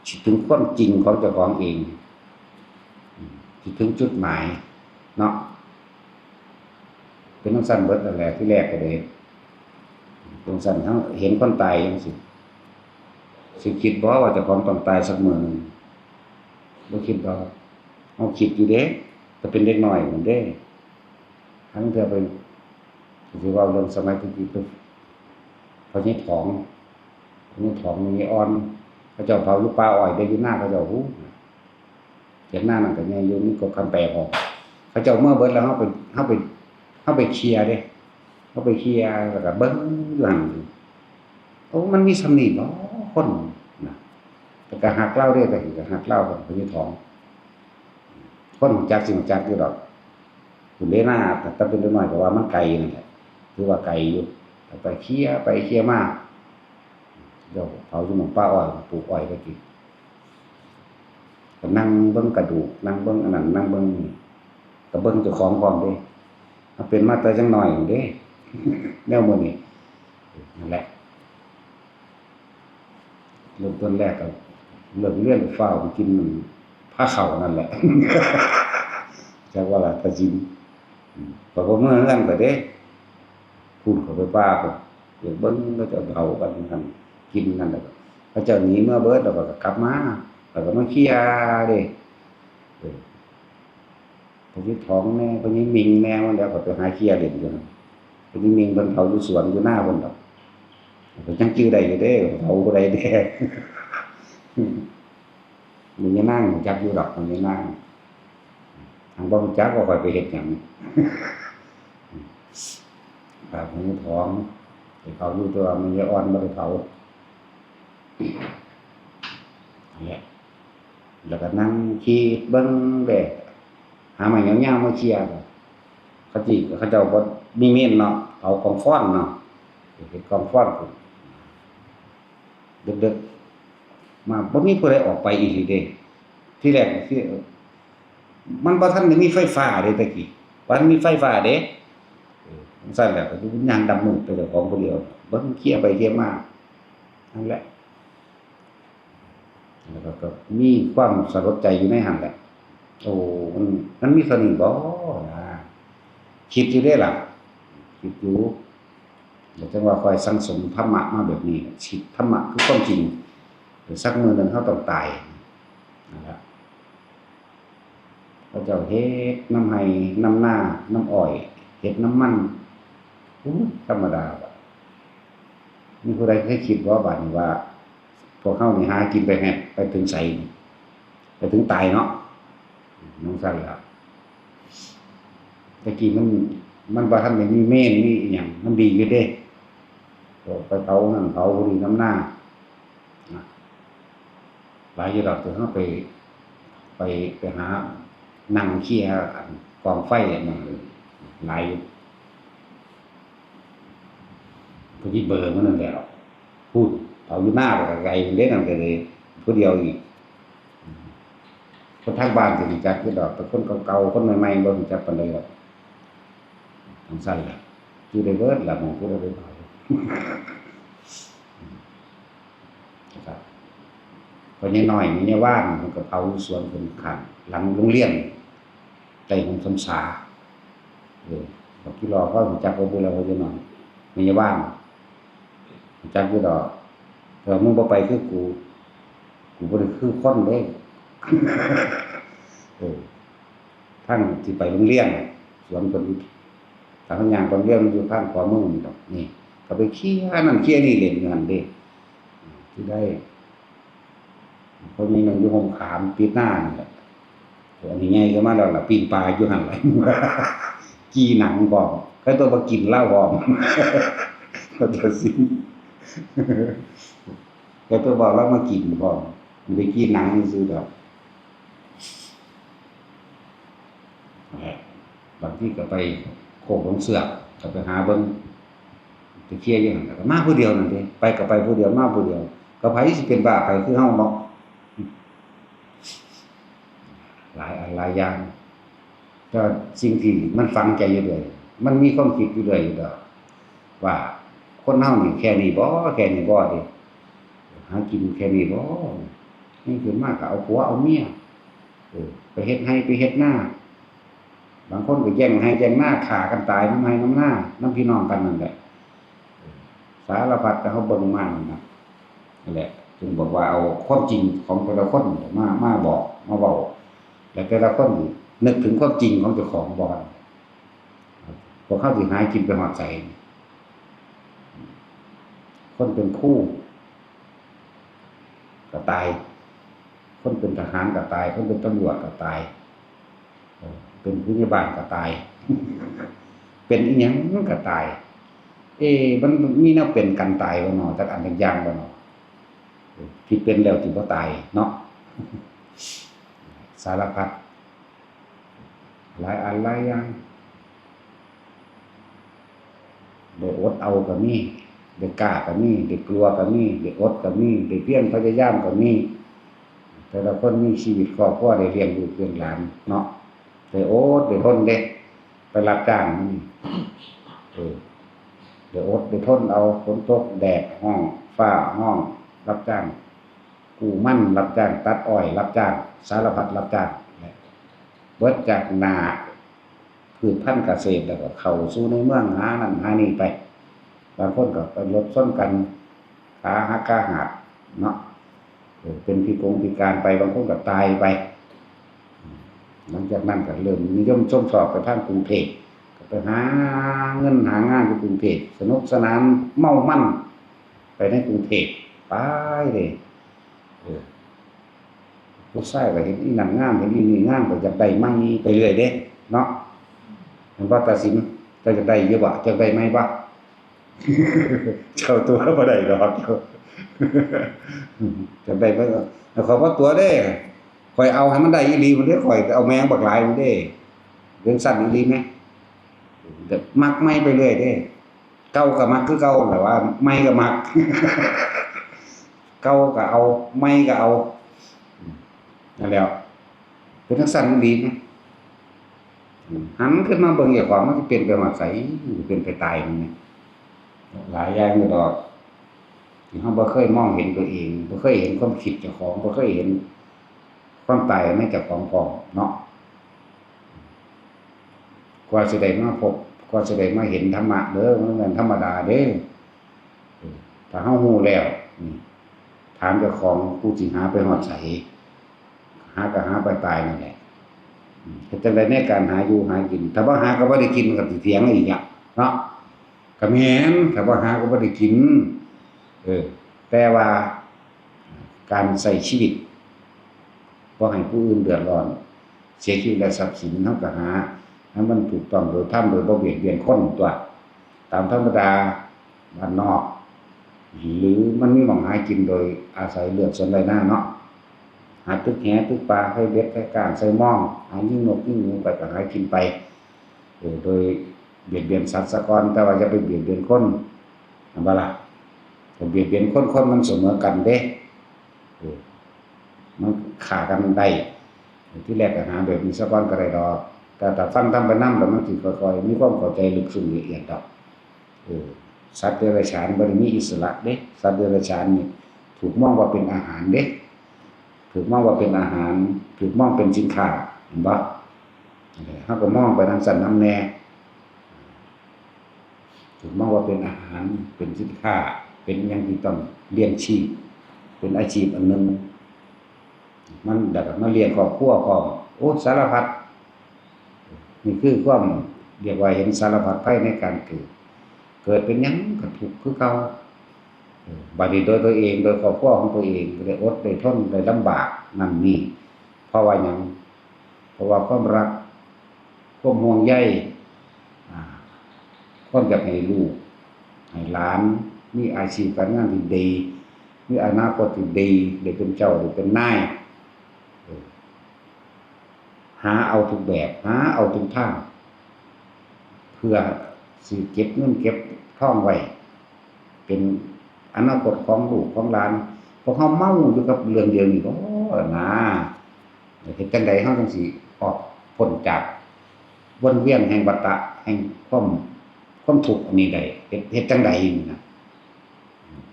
คิดถึงความจริงของเจ้าของเองคิดถึงจุดหมายเนาะเป็นจังซั่นเบิดนั่นแหละที่แรกก็ได้จังซั่นเฮาเห็นคนตายจังซี่สิคิดบ่ว่าเจ้าของต้องตายสักมื้อนึงบ่คิดดอกเฮาคิดอยู่เด้ก็เป็นเด็กน้อยพุ่นเด้ทั้งเทื่อไปสิเว้าเรื่องสมัยตะกี้เขาใช้ถองมีอ่อนเขาเจ้าเผาอยู่ป่าอ้อยได้อยู่หน้าเขาเจ้าฮู้เฮ็ดหน้านั่นก็ใหญ่อยู่มีกบคำแปลออกเขาเจ้าเมื่อเบิดแล้วเฮาไปเคลียร์เด้เฮาไปเคลียร์แล้วก็เบิ่งอยู่หั่นโอ้มันมีส่ำนี้บ่คนน่ะแต่ก็ฮักเลาเด้แต่ก็ฮักเลาเขาใช้ถองคนรู้จักสิรู้จักอยู่ดอก คุณเด้หน้าแต่ถ้าเป็นตัวน้อยก็ว่ามันไกลนั่นแหละถือว่าไกลอยู่ไปเคลียร์ไปเคลียร์มาเดี๋ยวเผาสมองป้าอ้อยปลูกอ้อยไปกินก็นั่งเบิ่งกระดูกนั่งเบิ่งอันนั้นนั่งเบิ่งนี่ก็เบิ่งเจ้าของพร้อมเด้ถ้าเป็นมาแต่จังน้อยเด้ แนวมื้อนี้นั่นแหละเริ่มต้นแรกก็เริ่มเรียนฟ้าวกินผ้าเข่านั่นแหละ จักว่าล่ะตาจินก็บ่เมื่อเฮือนก็เด้พูดเข้าไปป่าพุ่นเดี๋ยวเบิ่งก็จะเผากันนั่นกินนั่นแหละเขาเจ้าหนีเมื่อเบิดแล้วก็กลับมาแล้วก็มาเคลียร์เด้เออพญท้องแน่พญมิงแน่มันแล้วก็ไปหาเคลียร์เล่นอยู่นั่นพญมิงเพิ่นเผาอยู่สวนอยู่หน้าเพิ่นดอกเพิ่นจังชื่อได้อยู่เด้เผาบ่ได้แท้มันยังนั่งจักอยู่ดอกมันยังนั่งทางบ่รู้จักว่าค่อยไปเฮ็ดหยังครับพญท้องไปเผาอยู่ตัวมันยังอ่อนบ่ได้เผานั่นแหละแล้วก็นั่งคิดเบิ่งแดดหาไม้ยาวๆมาเคลียร์เขาจิเขาเจ้าบ่มีเม่นเนาะเอากองฟ้อนเนาะเฮ็ดกองฟ้อนพุ่นดึกๆมาบ่มีผู้ใดออกไปอีหลีเด้ที่แรกที่มันบ่ทันได้มีไฟฟ้าเด้ตะกี้บ่ทันมีไฟฟ้าเด้ซั่นแหละก็อยู่ย่างดำมืดไปเจ้าของผู้เดียวเบิ่งเคลียร์ไปเคลียร์มานั่นแหละแล้วก็มีความสลดใจอยู่ในหันแหละโอ้มันมีเสน่ห์บ่นะคิดอยู่เด้ล่ะคิดอยู่แล้วจังว่าคอยสั่งสมธรรมะมาแบบนี้คิดธรรมะคือความจริงเดี๋ยวสักมื้อหนึงเราต้องตายนะครับเขาเจ้าเฮ็ดน้ำไห้น้ำหน้าน้ำอ้อยเฮ็ดน้ำมันธรรมดามีผู้ใดเคยคิดบ่บัดนี้ว่าพวกเฮานี่หากินไปแฮดไปถึงไสไปถึงตายเนาะน้องซั่นล่ะตะกี้มันบ่ทันได้มีเมนมีอิหยังมันดีอยู่เด้ก็ไปเผานั่นเผาบุหรี่น้ำหน้าหลายอยู่ดอกแต่เฮาไปหานั่งเคลียร์กองไฟนั่นหลายอยู่ผู้ที่เบอร์มันนั่นแหละพูดเผาอยู่หน้าก็ไกลเล่นนั่นก็เลยผู้เดียวอีกคนทางบ้านสิรู้จักอยู่ดอกแต่คนเก่าๆคนใหม่ๆบ่รู้จักปานใดดอกจังซั่นล่ะอยู่ได้เบิดล่ะหม้องผู้ใดไปเผาครับพอน้อยๆมีว่านมันก็เผาสวนเพิ่นข้างหลังโรงเรียนใกล้ของสำสาบักกี่รอก็รู้จักบ่ผู้ละว่าน้อยมีว่านรู้จักอยู่ดอกแต่มึงบ่ไปคือกูบ่ได้คือคนเด้ ท่านที่ไปโรงเรียนสวนเพิ่นทางย่างโรงเรียนมันอยู่ข้างขวามือนี่ดอกนี่ก็ไปเคลียร์นั่นเคลียร์นี่เล่นอยู่หั่นเด้ที่ได้เพราะมีหนึงอยู่ห่มขามปิดหน้านั่นแหละอันนี้ใหญ่ก็มาแล้วล่ะปีนปลาอยู่หั่นแหละ กี้หนังพร้อมใครตัวบ่กินเหล้าพร้อม ก็จะสิแกตัวบอกแล้วมากินพร้อมมันไปกี้หนังซื่อดอกบางทีก็ไปโคกหลงเสือกก็ไปหาเบิ่งไปเคลียร์อยู่หั่นก็มาผู้เดียวนั่นเด้ไปก็ไปผู้เดียวมาผู้เดียวก็ไผสิเป็นบ้าไผคือเฮาเนาะหลายอันหลายอย่างก็สิ่งที่มันฝังใจอยู่เลยมันมีความคิดอยู่เลยอยู่ดอกว่าคนเฮานี่แค่นี้บ่แค่นี้บ่เด้หากินแค่นี้บ่นี่ขึ้นมาก็เอาผัวเอาเมียไปเฮ็ดไร่ไปเฮ็ดนาบางคนก็แย่งไร่แย่งนาฆ่ากันตายน้ำไร่น้ำนาน้ำพี่น้องกันนั่นแหละสารพัดที่เฮาเบิ่งมานั่นแหละจึงบอกว่าเอาความจริงของแต่ละคนมาบอกมาเว้าแล้วแต่ละคนนึกถึงความจริงของเจ้าของบ่พวกเขาสิหากินไปฮอดไสคนเป็นครูก็ตายคนเป็นทหารก็ตายคนเป็นตำรวจก็ตายเป็นพยาบาลก็ตาย เป็นอีหยังก็ตายมันมีแนวเป็นกันตายบ่เนาะจักอันจักอย่างบ่เนาะที่เป็นแล้วสิบ่ตายเนาะ สารพัดหลายอันหลายอย่าง ได้อดเอาก็มีได้กล้าก็มีได้กลัวก็มีได้อดก็มีได้เพียรพยายามก็มีแต่ละคนมีชีวิตครอบครัวได้เลี้ยงลูกเลี้ยงหลานเนาะได้อดได้ทนเด้ไปรับจ้างนี่ได้อดได้ทนเอาฝนตกแดดห้องฟ้าห้องรับจ้างกู้มั่นรับจ้างตัดอ้อยรับจ้างสารพัดรับจ้างเบิดจากนาพืชพันธุ์เกษตรแล้วก็เข้าสู่ในเมืองหานั่นหานี่ไปบางคนก็ไปรถส้นกันขาหักขาหักเนาะเป็นพิการไปบางคนก็ตายไปหลังจากนั้นก็เริ่มนิยมชมชอบไปทางกรุงเทพก็ไปหาเงินหางานที่กรุงเทพสนุกสนานเมามั่นไปในกรุงเทพไปเลยผู้ชายก็เห็นอีนั่นงามเห็นอีนี่งามก็อยากได้มั่งนี้ไปเรื่อยเด้เนาะเห็นว่าตัดสินจะได้เยอะบ่จะได้ไหมบ่เจ้าตัวบ่ได้ดอกจะได้บ่แล้วขอว่าตัวเด้ข่อยเอาให้มันได้อีหลีมันเด้ข่อยเอาแมงบักหลายมันเด้เรื่องสั้นอีหลีมั้ยแต่มักไม่ไปเรื่อยเด้เก่าก็มักคือเก่าแต่ว่าไม่ก็มักเก่าก็เอาไม่ก็เอานั่นแหละเป็นทักษะดีมั้ยหันขึ้นมาเบิ่งอย่างของมันสิเป็นไปหอดไสเป็นไปตายมันนี่หลายอย่างอยู่ดอกที่เฮาบ่เคยมองเห็นตัวเองบ่เคยเห็นความคิดเจ้าของบ่เคยเห็นความตายในเจ้าของพร้อมเนาะกว่าสิได้มาพบกว่าสิได้มาเห็นธรรมะเด้อมันเหมือนธรรมดาเด้ถ้าเฮาฮู้แล้วถามเจ้าของกูสิหาไปฮอดไสหาก็หาไปตายนั่นแหละเฮ็ดจังได๋ในการหาอยู่หากินถ้าบ่หาก็บ่ได้กินมันก็สิเถียงอีกอ่ะเนาะก็แม่นถ้าบ่หาก็บ่ได้กินแต่ว่าการใช้ชีวิตบ่ให้ผู้อื่นเดือดร้อนเสียชีวิตและทรัพย์สินเฮาก็หาให้มันถูกต้องโดยธรรมโดยบ่เบียดเบียนคนตัวตามธรรมดาบ้านนอกหรือมันมีหม้องหากินโดยอาศัยเลือดสนไรหน้าเนาะหาตึกแหตึกปลาให้เบ็ดให้ก้างใส่หม้องหายิงนกยิงหนูไปก็หากินไปโดยเบียดเบียนสัตว์ซะก่อนแต่ว่าจะไปเบียดเบียนคนบ่ล่ะถ้าเบียดเบียนคนมันเสมอกันเด้มันฆ่ากันได้ที่แรกก็หาแบบนี้ซะก่อนก็ได้ดอกแต่ถ้าฟังธรรมไปนำแล้วมันสิค่อยๆมีความเข้าใจลึกซึ้งละเอียดดอกสัตว์เดรัจฉานบ่ได้มีอิสระเด้สัตว์เดรัจฉานนี่ถูกมองว่าเป็นอาหารเด้ถูกมองว่าเป็นอาหารถูกมองเป็นสินค้าเห็นบ่เฮาก็มองไปทางสั่นนำแน่ถูกมองว่าเป็นอาหารเป็นสินค้าเป็นหยังที่ต้องเลี้ยงชีพเป็นอาชีพอันนึงมันดักมาเลี้ยงครอบครัวพร้อมโอ้สารพัดนี่คือความเรียกว่าเห็นสารพัดภัยในการเกิดเป็นหยังก็ทุกข์คือเก่าบัดนี้โดยตัวเองโดยครอบครัวของตัวเองได้อดได้ทนได้ลำบากนั่นนี่เพราะว่าหยังเพราะว่าความรักความห่วงใยความอยากให้ลูกให้หลานมีอาชีพการงานที่ดีมีอนาคตที่ดีได้เป็นเจ้าได้เป็นนายหาเอาทุกแบบหาเอาทุกทางเพื่อสิเก็บเงินเก็บทองไว้เป็นอนาคตของลูกของหลานพวกเฮาเมาอยู่กับเรื่องเดียวนี่บ่นะเฮ็ดจังได๋เฮาจังสิออกพ้นจากวนเวียนแห่งวัฏฏะแห่งความทุกข์อันนี้ได้เฮ็ดจังได๋นี่นะ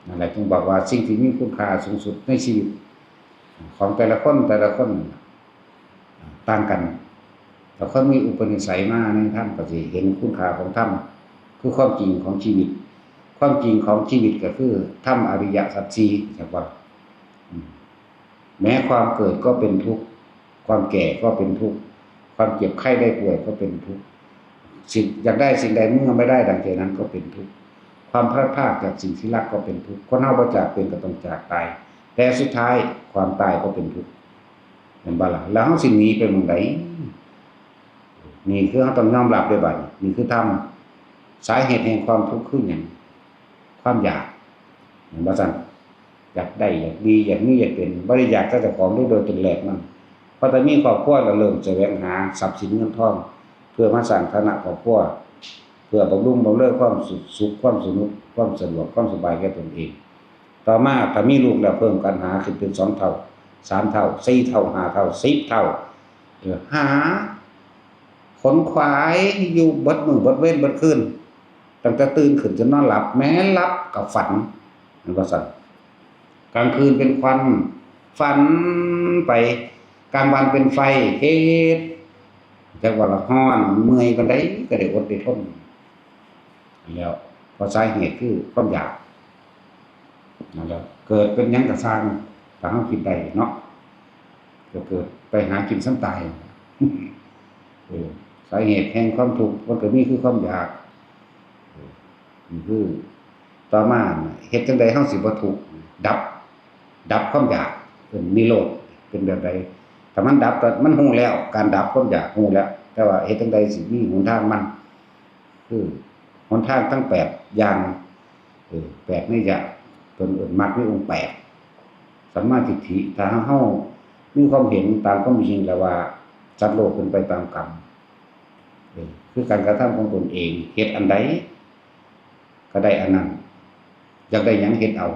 นั่นแหละจึงบอกว่าสิ่งที่มีคุณค่าสูงสุดในชีวิตของแต่ละคนต่างกันแต่คนมีอุปนิสัยมาในธรรมก็สิเห็นคุณค่าของธรรมคือความจริงของชีวิตความจริงของชีวิตก็คือธรรมอริยสัจสี่ใช่ป่ะแม้ความเกิดก็เป็นทุกข์ความแก่ก็เป็นทุกข์ความเจ็บไข้ได้ป่วยก็เป็นทุกข์สิ่งอยากได้สิ่งใดเมื่อไม่ได้ดังใจนั้นก็เป็นทุกข์ความพลาดพลาดจากสิ่งที่รักก็เป็นทุกข์คนเฮาบ่จากเป็นก็ต้องจากตายแต่สุดท้ายความตายก็เป็นทุกข์เห็นบ่ล่ะแล้วเฮาสิหนีไปหม้องใดนี่คือเฮาต้องยอมรับด้วยบัดนี่คือธรรมสาเหตุแห่งความทุกข์คือหยังความอยากเห็นบ่ซั่นอยากได้อยากดีอยากมีอยากเป็นบ่ได้อยากแต่เจ้าของโดยตนแรกมันพอแต่มีครอบครัวแล้วเริ่มแสวงหาทรัพย์สินเงินทองเพื่อมาสร้างฐานะครอบครัว พื่อบำรุงบำเรอความสุขความสนุกความสะดวกความสบายแก่ตนเองต่อมาถ้ามีลูกแล้วเพิ่มการหาขึ้นเป็น2เท่า3เท่า4เท่า5เท่า10เท่าหาขนขวายอยู่เบิดมื้อเบิดเว้นเบิดคืนตั้งแต่ตื่นขึ้นจนนอนหลับแม้หลับก็ฝันมันว่าซั่นกลางคืนเป็นควันฝันไปกลางวันเป็นไฟเฮ็ดจักว่าละฮ้อนเมื่อยปานใดก็ได้อดได้ทนแล้วเพราะสาเหตุคือความอยากนั่นแหละเกิดเป็นหยังก็สร้างถ้าเฮาคิดได้เนาะก็เกิดไปหากินซ้ำตายสาเหตุแห่งความทุกข์มันก็มีคือความอยากนี่คือต่อมาเฮ็ดจังได๋เฮาสิบ่ทุกข์ดับความอยากเป็นนิโรธเป็นแบบใดถ้ามันดับก็มันฮู้แล้วการดับความอยากฮู้แล้วแต่ว่าเฮ็ดจังได๋สิมีหนทางมันคือหนทางทั้ง8อย่าง8นี่จะเพิ่นเอิ้นมรรคมีองค์8สัมมาทิฏฐิถ้าเฮามีความเห็นตามความจริงแล้วว่าสัตว์โลกเป็นไปตามกรรมคือการกระทำของตนเองเฮ็ดอันใดก็ได้อันนั้นอยากได้หยังเฮ็ดเอา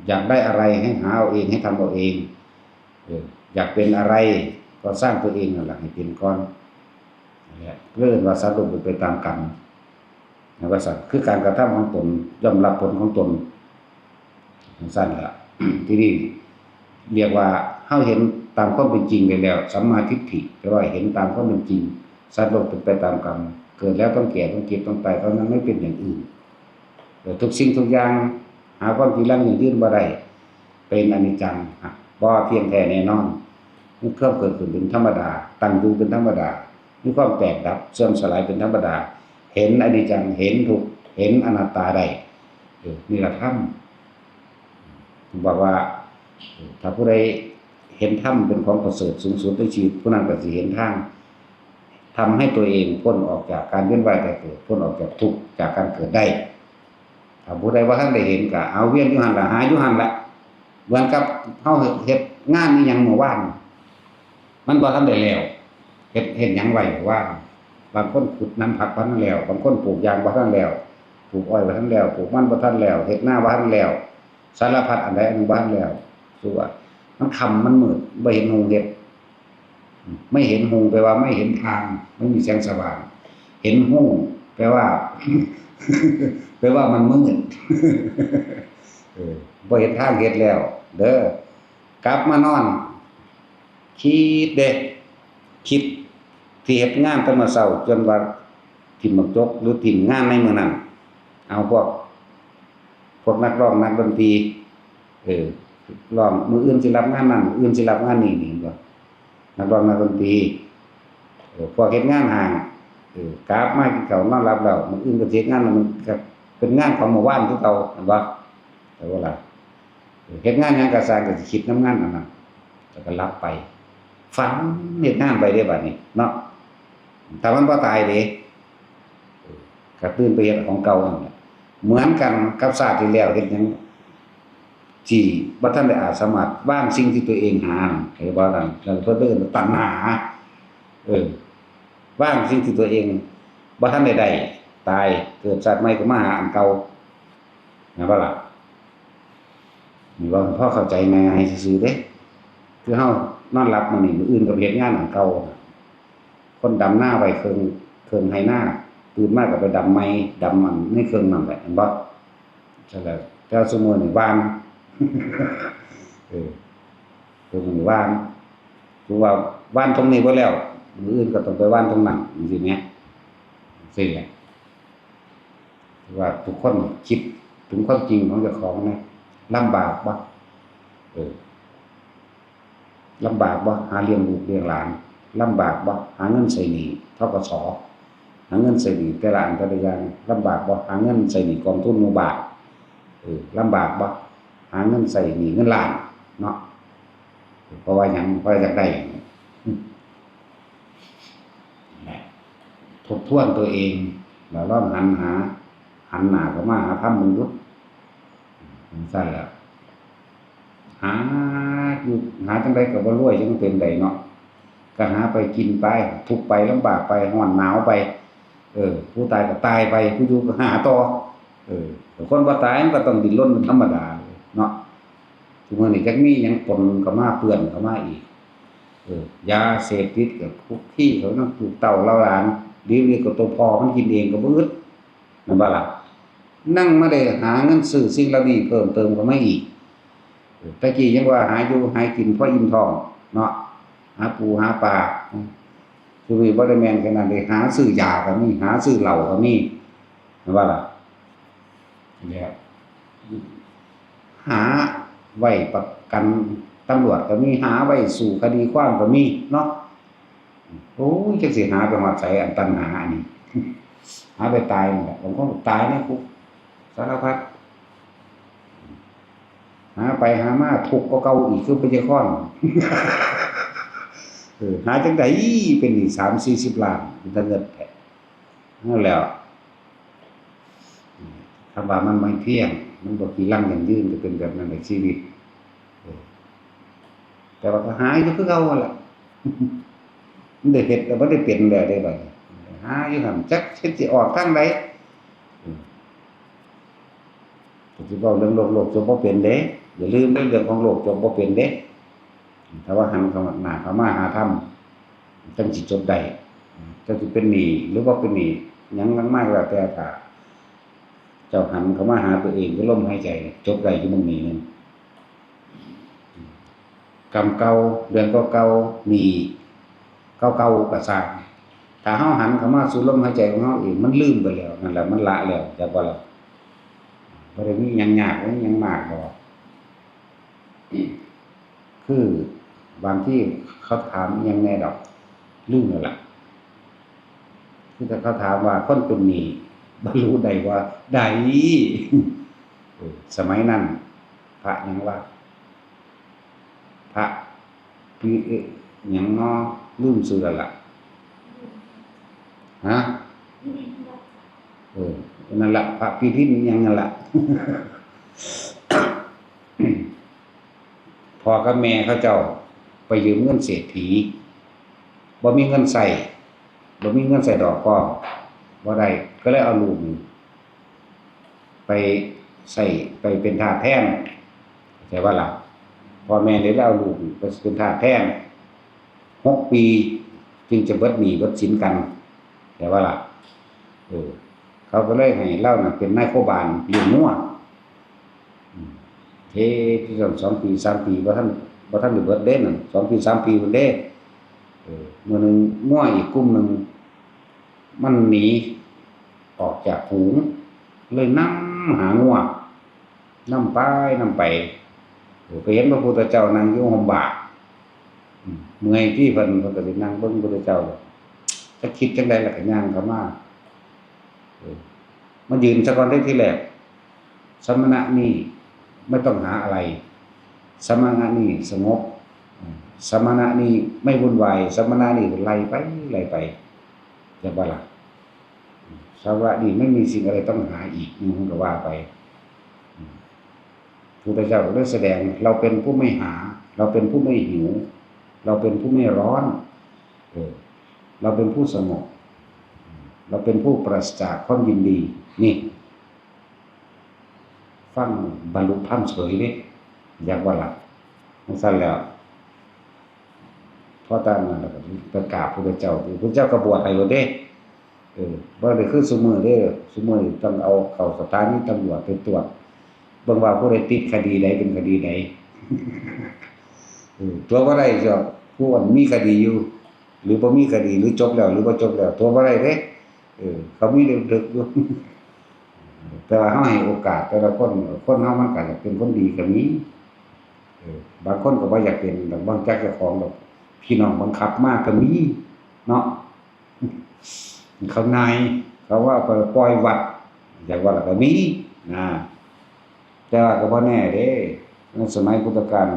อยากได้อะไรให้หาเอาเองให้ทำเอาเองอยากเป็นอะไรก็สร้างตัวเองนั่นแหละให้เป็นก่อนนั่นแหละเรียกว่าสัตว์โลกเป็นไปตามกรรมนะว่าสัตว์คือการกระทำของตนย่อมรับผลของตนสั้นละ ที่นี่เรียกว่าเฮาเห็นตามความเป็นจริงไปแล้วสัมมาทิฏฐิแปลว่าเห็นตามความเป็นจริงสัตว์โลกเป็นไปตามกรรมเกิดแล้วต้องแก่ต้องเจ็บต้องตายเท่านั้นไม่เป็นอย่างอื่นทุกสิ่งทุกอย่างหาความจริงแล้วอย่างยืนบ่ได้เป็นอนิจจังบ่เที่ยงแท้แน่นอนมีความเกิดขึ้นเป็นธรรมดาตั้งอยู่เป็นธรรมดามีความแตกดับเสื่อมสลายเป็นธรรมดาเห็นอนิจจังเห็นทุกข์เห็นอนัตตาได้นี่ละธรรมบอกว่าถ้าผู้ใดเห็นธรรมเป็นของประเสริฐสูงสุดในชีวิตผู้นั้นก็สิเห็นทางทำให้ตัวเองพ้นออกจากการเวียนว่ายตายเกิดพ้นออกจากทุกข์จากการเกิดได้ถ้าผู้ใดว่าท่านได้เห็นก็เอาเวียนอยู่หั่นล่ะหาอยู่หั่นล่ะเหมือนกับเฮาเฮ็ดงานอีหยังเมื่อวานมันบ่ทันได้แล้วเฮ็ดหยังไว้เมื่อวานบางคนขุดน้ำผักบ่ทันแล้วบางคนปลูกยางบ่ทันแล้วปลูกอ้อยบ่ทันแล้วปลูกมันบ่ทันแล้วเฮ็ดนาบ่ทันแล้วสารพัดอันใดอันหนึ่งบ่ทันแล้วสู้ว่ามันค่ำมันมืดบ่เห็นหงเฮ็ดไม่เห็นหงแปลว่าไม่เห็นทางไม่มีแสงสว่างเห็นหงแปลว่า แปลว่ามันมืดบ่เห็นทางเฮ็ดแล้วเด้อกลับมานอนคิดเด้คิดที่เฮ็ดงานแต่มื้อเช้าจนว่าทิ่มบักจกหรือทิ่มงานในมื้อนั้นเอาพวกนักร้องนักดนตรีร้องมื้ออื่นสิรับงานนั้นมื้ออื่นสิรับงานนี้นี่บ่นักร้องนักดนตรีพวกเฮ็ดงานห้างกราฟมากินข้าวนอนหลับแล้วมื้ออื่นก็เฮ็ดงานมันก็เป็นงานของเมื่อวานคือเก่าเห็นบ่แต่ว่าล่ะเฮ็ดงานหยังก็สร้างก็สิคิดนำงานอันนั้นแล้วก็หลับไปฝันเฮ็ดงานไปเด้บัดนี้เนาะถ้ามันบ่ตายเด้ก็ตื่นไปเฮ็ดของเก่านั่นแหละเหมือนกันกับชาติที่แล้วเฮ็ดหยังที่บ่ทันได้อาจสามารถวางสิ่งที่ตัวเองหาเห็นบ่นั่นแล้วเพิ่นเอิ้นตัณหาว่างสิ่งที่ตัวเองบ่ทันได้ตายเกิดชาติใหม่ก็มาหาอันเก่านะบ่ล่ะนี่ว่าพอเข้าใจง่ายซื่อๆเด้คือเฮานอนหลับมื้อนี้มื้ออื่นก็ไปเฮ็ดงานอันเก่าคนดำหน้าไว้เครื่องไหหน้าตื่นมาก็ไปดำไม้ดำมันในเครื่องนั่นแหละเห็นบ่ใช่แล้วแต่ซุมื้อนี้ว่างคือมื้อว่างคือว่าว่านตรงนี้บ่แล้วมื้ออื่นก็ต้องไปว่านตรงนั้นจังซี่แหมซี่แหละว่าทุกคนคิดถึงความจริงของเจ้าของนะลำบากบ่ลำบากบ่หาเลี้ยงลูกเลี้ยงหลานลำบากบ่หาเงินใช้หนี้ธกสหาเงินใช้หนี้แต่ละอันแต่ละอย่างลำบากบ่หาเงินใช้หนี้กองทุนหมู่บ้านลำบากบ่หาเงินใช้หนี้เงินล้านเนาะเพราะว่าหยังเพราะอยากได้ทบทวนตัวเองแล้วลองหันหน้าเข้ามาหาธรรมมนุษย์ซั่นแหละหาอยู่หาจังได๋ก็บ่รวยจังเป็นไดเนาะก็หาไปกินไปทุกข์ไปลำบากไปร้อนหนาวไป ผู้ตายก็ตายไปผู้อยู่ก็หาต่อแต่คนบ่ตายมันก็ต้องดิ้นรนเป็นธรรมดาเนาะทุกมื้อนี้จักมีหยังปนเข้ามาเปื้อนเข้ามาอีกยาเสพติดก็คุกคีเขานำลูกเต้าเหล้าหลานดีก็ตัวพ่อมันกินเองก็บ่อึดแม่นบ่ล่ะนั่งมาได้หาเงินซื้อสิ่งเหล่านี้เพิ่มเติมเข้ามาอีกตะกี้ยังว่าหาอยู่หากินพออิ่มท้องเนาะหาปูหาปลาคือบ่ได้แม่นขนาดนี้หาซื้อยาก็มีหาซื้อเหล้าก็มีแม่นบ่ล่ะแล้วหาไว้ประกันตำรวจก็มีหาไว้สู่คดีความก็มีเนาะโอ้ยจักสิหาไปฮอดไสอันตัณหาอันนี้หาไปตายนั่นแหละบางคนตายในคุกสารพัดหาไปหามาทุกข์กว่าเก่าอีกคือไปเจ้าของหาจังได๋เป็นหนี้30-40 ล้านเป็นตาเงิดแท้นั่นแหละคำว่ามันไม่เที่ยงมันบ่กี่ลังยั่งยืนก็เป็นแบบนั้นในชีวิตแต่ว่าก็หาอยู่คือเก่านั่นแหละมันได้เฮ็ดก็บ่ได้เป็นแล้วได้บัดนี้หาอยู่หั่นจักเฮ็ดสิออกทางใดก็สิเว้าเรื่องโลกจบบ่เป็นเด้อย่าลืมเรื่องของโลกจบบ่เป็นเด้ถ้าว่าหันเข้าหน้าเข้ามาหาธรรมจังสิจบได้จังสิเป็นหนี้หรือว่าเป็นหนี้หยังมากๆแล้วแต่ถ้าเจ้าหันเข้ามาหาตัวเองด้วยลมหายใจจบได้อยู่ตรงนี้นึงกรรมเก่าเรื่องเก่าๆหนี้เก่าๆก็สร้างถ้าเฮาหันเข้ามาสู่ลมหายใจของเฮาเองมันลืมไปแล้วนั่นแหละมันละแล้วจักว่าล่ะบ่ได้มีหยังยากหรือหยังมากดอกคือบางที่เขาถามอิหยังแน่ดอกลืมแล้วล่ะคือถ้าเขาถามว่าคนเป็นหนี้บ่รู้ได้ว่าได้สมัยนั้นพระหยังว่าพระปีหยังเนาะลืมชื่อแล้วล่ะฮะนั่นล่ะพระปีทินหยังนั่นล่ะ พ่อกับแม่เขาเจ้าไปยืมเงินเศรษฐีบ่มีเงินใช้บ่มีเงินใช้ดอกพร้อมบ่ได้ก็เลยเอาลูกไปใช้ไปเป็นทาสแทนเข้าใจบ่ล่ะพ่อแม่ได้เอาลูกไปเป็นทาสแทน6 ปีจึงจะเบิดหนี้เบิดสินกันเข้าใจบ่ล่ะเขาก็เลยให้เราน่ะเป็นนายโคบาลเลี้ยงงัวที่2 ปี3 ปีบ่ทันได้เบิดเด้นั่น2 ปี 3 ปีพุ่นเด้มื้อนึงงัวอีกกลุ่มนึงมันหนีออกจากฝูงเลยนำหางัวนำไปไปเห็นพระพุทธเจ้านั่งอยู่ห่มบาตรเมื่อยที่เพิ่นก็สินั่งเบิ่งพระพุทธเจ้าจะคิดจังได๋ล่ะก็ย่างเข้ามามายืนซะก่อนได้ทีแรกสมณะนี่ไม่ต้องหาอะไรสมณะนี่สงบสมณะนี่ไม่วุ่นวายสมณะนี่ไล่ไปจะบ่ล่ะสมณะนี่ไม่มีสิ่งอะไรต้องหาอีกมันก็ว่าไปพระพุทธเจ้าได้แสดงเราเป็นผู้ไม่หาเราเป็นผู้ไม่หิวเราเป็นผู้ไม่ร้อนเราเป็นผู้สงบเราเป็นผู้ปราศจากความยินดีนี่ฟังบรรลุธรรมเฉยนี่อยากว่าล่ะมันซั่นแล้วพอตามนั้นแล้วก็ไปกราบพระพุทธเจ้าพระพุทธเจ้าก็บวชให้โลดเด้บ่ได้คือซุมื้อเด้ซุมื้อนี้ต้องเอาเข้าสถานีตำรวจไปตรวจเบิ่งว่าผู้ใดติดคดีใดเป็นคดีใดตัวบ่ได้จ้ะผู้อันมีคดีอยู่หรือบ่มีคดีหรือจบแล้วหรือบ่จบแล้วตัวบ่ได้เด้เขามีลึกๆอยู่แต่ว่าเฮาให้โอกาสแต่ละคนเฮามันก็อยากเป็นคนดีก็มีบางคนก็บ่อยากเป็นดอกบางจักเจ้าของดอกพี่น้องบังคับมาก็มีเนาะเขานายเขาว่าไปปล่อยวัดอยากว่าแล้วก็มีนะแต่ว่าก็บ่แน่เด้ในสมัยพุทธกาล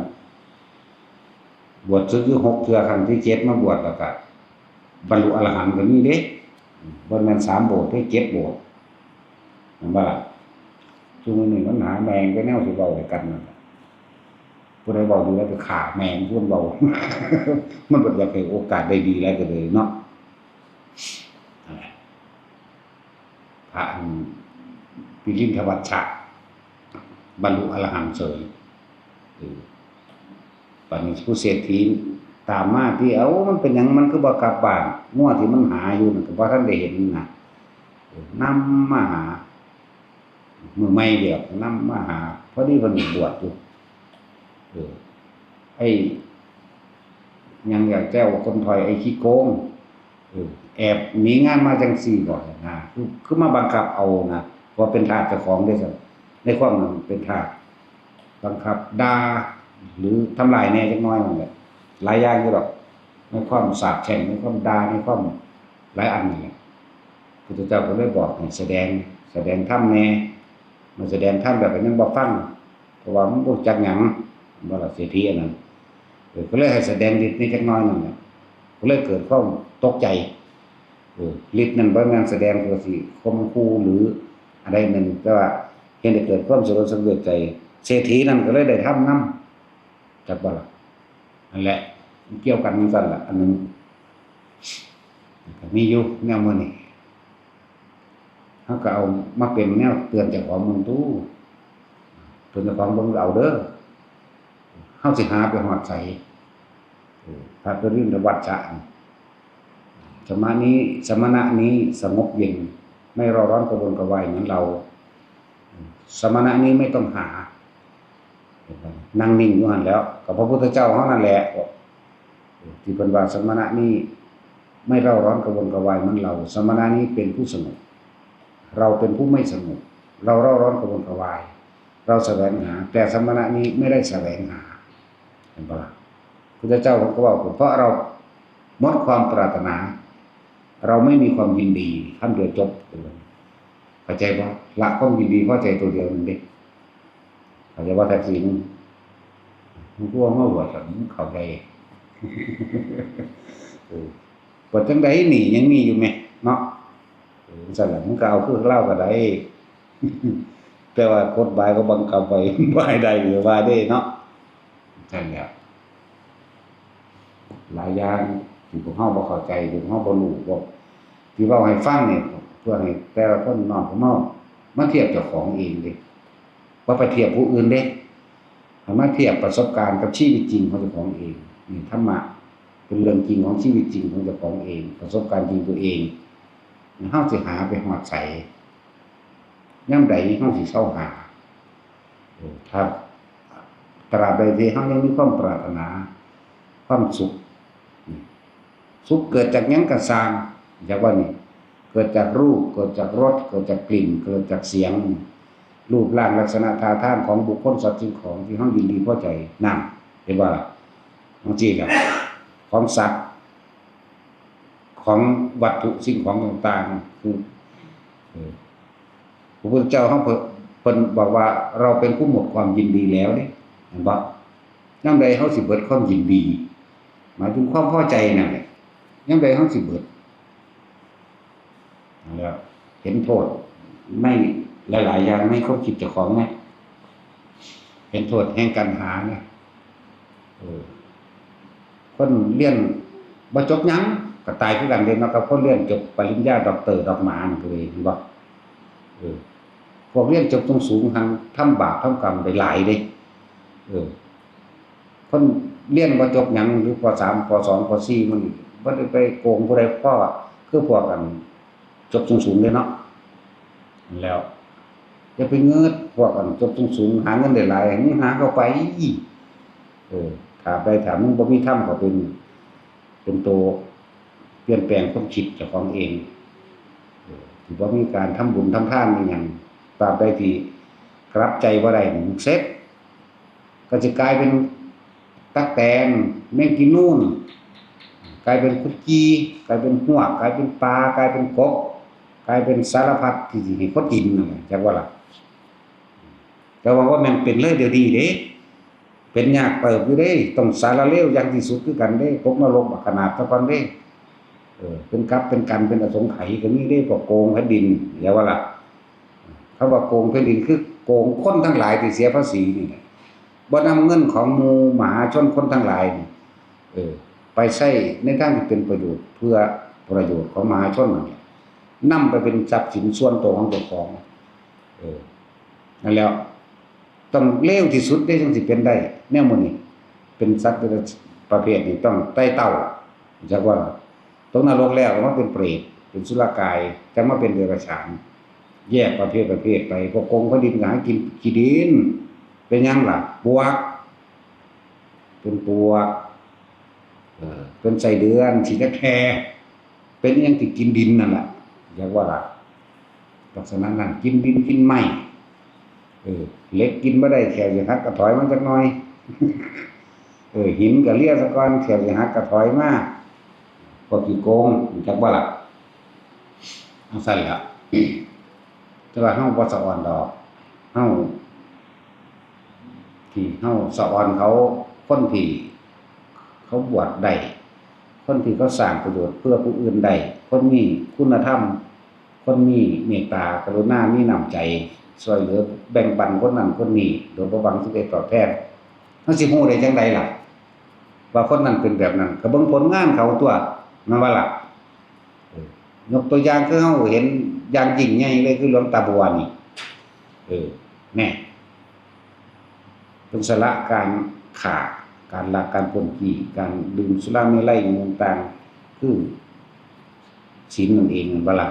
บวชซึกอยู่6 เทื่อครั้งที่7มาบวชแล้วก็บรรลุอรหันต์ก็มีเด้บ่แม่น3 โบสถ์ได้7 โบสถ์แม่นบ่ล่ะซุมื้อนี้มันหาแมงไปแนวสิเว้าให้กันนั่นล่ะผู้ใดเว้าดีแล้วไปฆ่าแมงผู้เว้า มันบ่อยากให้โอกาสได้ดีแล้วก็เลยเนาะ พระปิรินทวัชชะบรรลุอรหันต์เฉยปัจจุบันผู้เศรษฐีตามมาที่มันเป็นอย่างมันคือบ่กลับบ้านงัวที่มันหาอยู่นั่นก็บ่ทันได้เห็นนะนำมาหามือไม่เดียวนำมาหาพอดีเพิ่นบวชอยู่ไอ้ยังอยากแจ้วคนถอยไอ้ขี้โกงแอบหนีงานมาจังซี่บ่นะคือมาบังคับเอานะเพราะเป็นทาสเจ้าของด้วยซ้ำในความนั้นเป็นทาสบังคับด่าหรือทำลายแน่จักหน่อยนั่นแหละหลายอย่างอยู่ดอกในความสาปแช่งในความด่าในความหลายอันนี่แหละพระพุทธเจ้าก็เลยบอกให้แสดงธรรมแน่มันแสดงธรรมแบบยังบ่ฟังเพราะว่ามันบ่จักหยังบ่ล่ะเศรษฐีอันนั้นก็เลยให้แสดงฤทธิ์นิดจักหน่อยนั่นแหละก็เลยเกิดความตกใจฤทธิ์นั้นบ่แม่นแสดงเพื่อสิข่มขู่หรืออะไรนั่นแต่ว่าเฮ็ดให้เกิดความสลดสังเวชใจเศรษฐีนั้นก็เลยได้ทำนำจักบ่ล่ะนั่นแหละเกี่ยวกันจังซั่นล่ะอันนึงก็มีอยู่แนวมื้อนี้เฮาก็เอามาเป็นแนวเตือนเจ้าของมึงตู้เตือนเจ้าของบ่เอาเด้อเฮาสิหาไปฮอดไสพระปริณวัชชะสมณะนี้สงบเย็นไม่ร้อนกระวนกระวายเหมือนเราสมณะนี้ไม่ต้องหานั่งนิ่งอยู่หั่นแล้วกับพระพุทธเจ้าเฮานั่นแหละที่เพิ่นว่าสมณะนี้ไม่เร่าร้อนกระวนกระวายเหมือนเราสมณะนี้เป็นผู้สงบเราเป็นผู้ไม่สงบเราเร่าร้อนกระวนกระวายเราแสวงหาแต่สมณะนี้ไม่ได้แสวงหาเห็นบ่ล่ะพุทธเจ้าก็ว่าเพราะเราหมดความปรารถนาเราไม่มีความยินดีคำเดียวจบเข้าใจบ่ละความยินดีพอใจตัวเดียวนั่นเด้เข้าใจว่าแท้จริงมันก็ว่าบวชมันเข้าใจบวชจังได๋นี่ยังมีอยู่แม่เนาะซั่นล่ะมันก็เอาคือเล่าก็ได้แต่ว่ากฎหมายก็บังคับไว้บ่ให้ได้หรือว่าได้เนาะซั่นแหละหลายอย่างที่พวกเฮาบ่เข้าใจที่พวกเฮาบ่รู้บ่ที่เว้าให้ฟังนี่เพื่อให้แต่ละคนน้อมเข้ามาเทียบเจ้าของเองเด้บ่ไปเทียบผู้อื่นเด้ให้มาเทียบประสบการณ์กับชีวิตจริงของเจ้าของเองนี่ธรรมะเป็นเรื่องจริงของชีวิตจริงของเจ้าของเองประสบการณ์จริงตัวเองเฮาสิหาไปฮอดไสยามใดเฮาสิเซาหาครับตราบใดที่เฮายังมีความปรารถนาความสุขเกิดจากหยังก็สร้างจากว่านี่เกิดจากรูปเกิดจากรสเกิดจากกลิ่นเกิดจากเสียงรูปร่างลักษณะท่าทางของบุคคลสัตว์สิ่งของที่เฮายินดีพอใจนั่นเห็นบ่ล่ะบางทีก็ของสัตว์ของวัตถุสิ่งของต่างๆคือพระพุทธเจ้าเฮาเพิ่นบอกว่าเราเป็นผู้หมดความยินดีแล้วเด้เห็นบ่ยามใดเฮาสิเบิดความยินดีหมายถึงความพอใจนั่นแหละยามใดเฮาสิเบิดแล้วเห็นโทษไม่หลายๆอย่างไม่ครบคิดเจ้าของนะเห็นโทษแห่งการหาเนี่ยคนเรียนบ่จบหยังก็ตายคือกันเด้เนาะกับคนเรียนจบปริญญาด็อกเตอร์ดอกหมานั่นคือเห็นบ่พวกเรียนจบสูงๆทั้งทำบาปทำกรรมได้หลายเด้คนเรียนบ่จบหยังหรือป.3 ป.2 ป.4 มันบ่ได้ไปโกงผู้ใดเพราะคือพวกกันจบสูงๆเด้เนาะแล้วอย่าไปเงิดพวกกันจบสูงๆหาเงินได้หลายมึงหาเข้าไปถ้าไปถามมึงบ่มีธรรมก็เป็นตัวเปลี่ยนแปลงความคิดเจ้าของเองที่บ่มีการทำบุญทำทานอีหยังตราบใดที่กลับใจบ่ได้มึงเสร็จก็จะกลายเป็นตั๊กแตนแมงกินนูนกลายเป็นคุกกี้กลายเป็นหวกกลายเป็นปลากลายเป็นกบกลายเป็นสารพัดที่สิให้คนกินนั่นแหละจักว่าล่ะแต่ว่ามันเป็นเลยเดี๋ยวนี้เด้เป็นยากเติบอยู่เด้ต้องสารเลวอย่างที่สุดคือกันเด้ตกนรกขนาดตะกอนเด้เป็นกรรมเป็นกรรมเป็นอสงไขยก็มีเด้ก็โกงแผ่นดินอย่าว่าล่ะเขาว่าโกงแผ่นดินคือโกงคนทั้งหลายที่เสียภาษีนี่แหละบ่นำเงินของหมู่มหาชนคนทั้งหลายนี่ไปใช้ในทางที่เป็นประโยชน์เพื่อประโยชน์ของมหาชนนั่นแหละ นำไปเป็นทรัพย์สินส่วนตัวของเจ้าของนั่นแล้วต้องเลวที่สุดได้จังสิเป็นได้แนวมื้อนี้เป็นสัตว์ประเภทนี้ต้องไต่เต้าจักว่าตกนรกแล้วก็มาเป็นเปรตเป็นสุรกายจังมาเป็นเดรัจฉานแยกประเภทไปพวกกงพระดินก็หากินขี้ดินเป็นหยังล่ะปวกเป็นปวกเป็นไส้เดือนฉีกแคเป็นหยังที่กินดินนั่นแหละจักว่าล่ะลักษณะนั้นกินดินกินไม้เหล็กกินบ่ได้แขวสิหักก็ถอยมันจักหน่อยหินก็เลียซะก่อนแขวสิหักก็ถอยมาพวกขี้โกงจักว่าล่ะเอาซั่นล่ะแต่ว่าเฮาบ่สะอ่อนดอกเฮาที่เฮาสะอ่อนเขาคนที่เขาบวชได้คนที่เขาสร้างประโยชน์เพื่อผู้อื่นได้คนมีคุณธรรมคนมีเมตตากรุณามีน้ำใจช่วยเหลือแบ่งปันคนนั้นคนนี้โดยบ่หวังสิ่งใดตอบแทนเฮาสิฮู้ได้จังไดล่ะว่าคนนั้นเป็นแบบนั้นก็เบิ่งผลงานเขาตัวนั่นว่าล่ะยกตัวอย่างคือเฮาเห็นอย่างยิ่งใหญ่เลยคือหลวงตาบัวนี่แน่เป็นสละการฆ่าการลักการปล้นจี้การดื่มสุราเมลัยต่างๆคือศีลนั่นเองนั่นบ่ล่ะ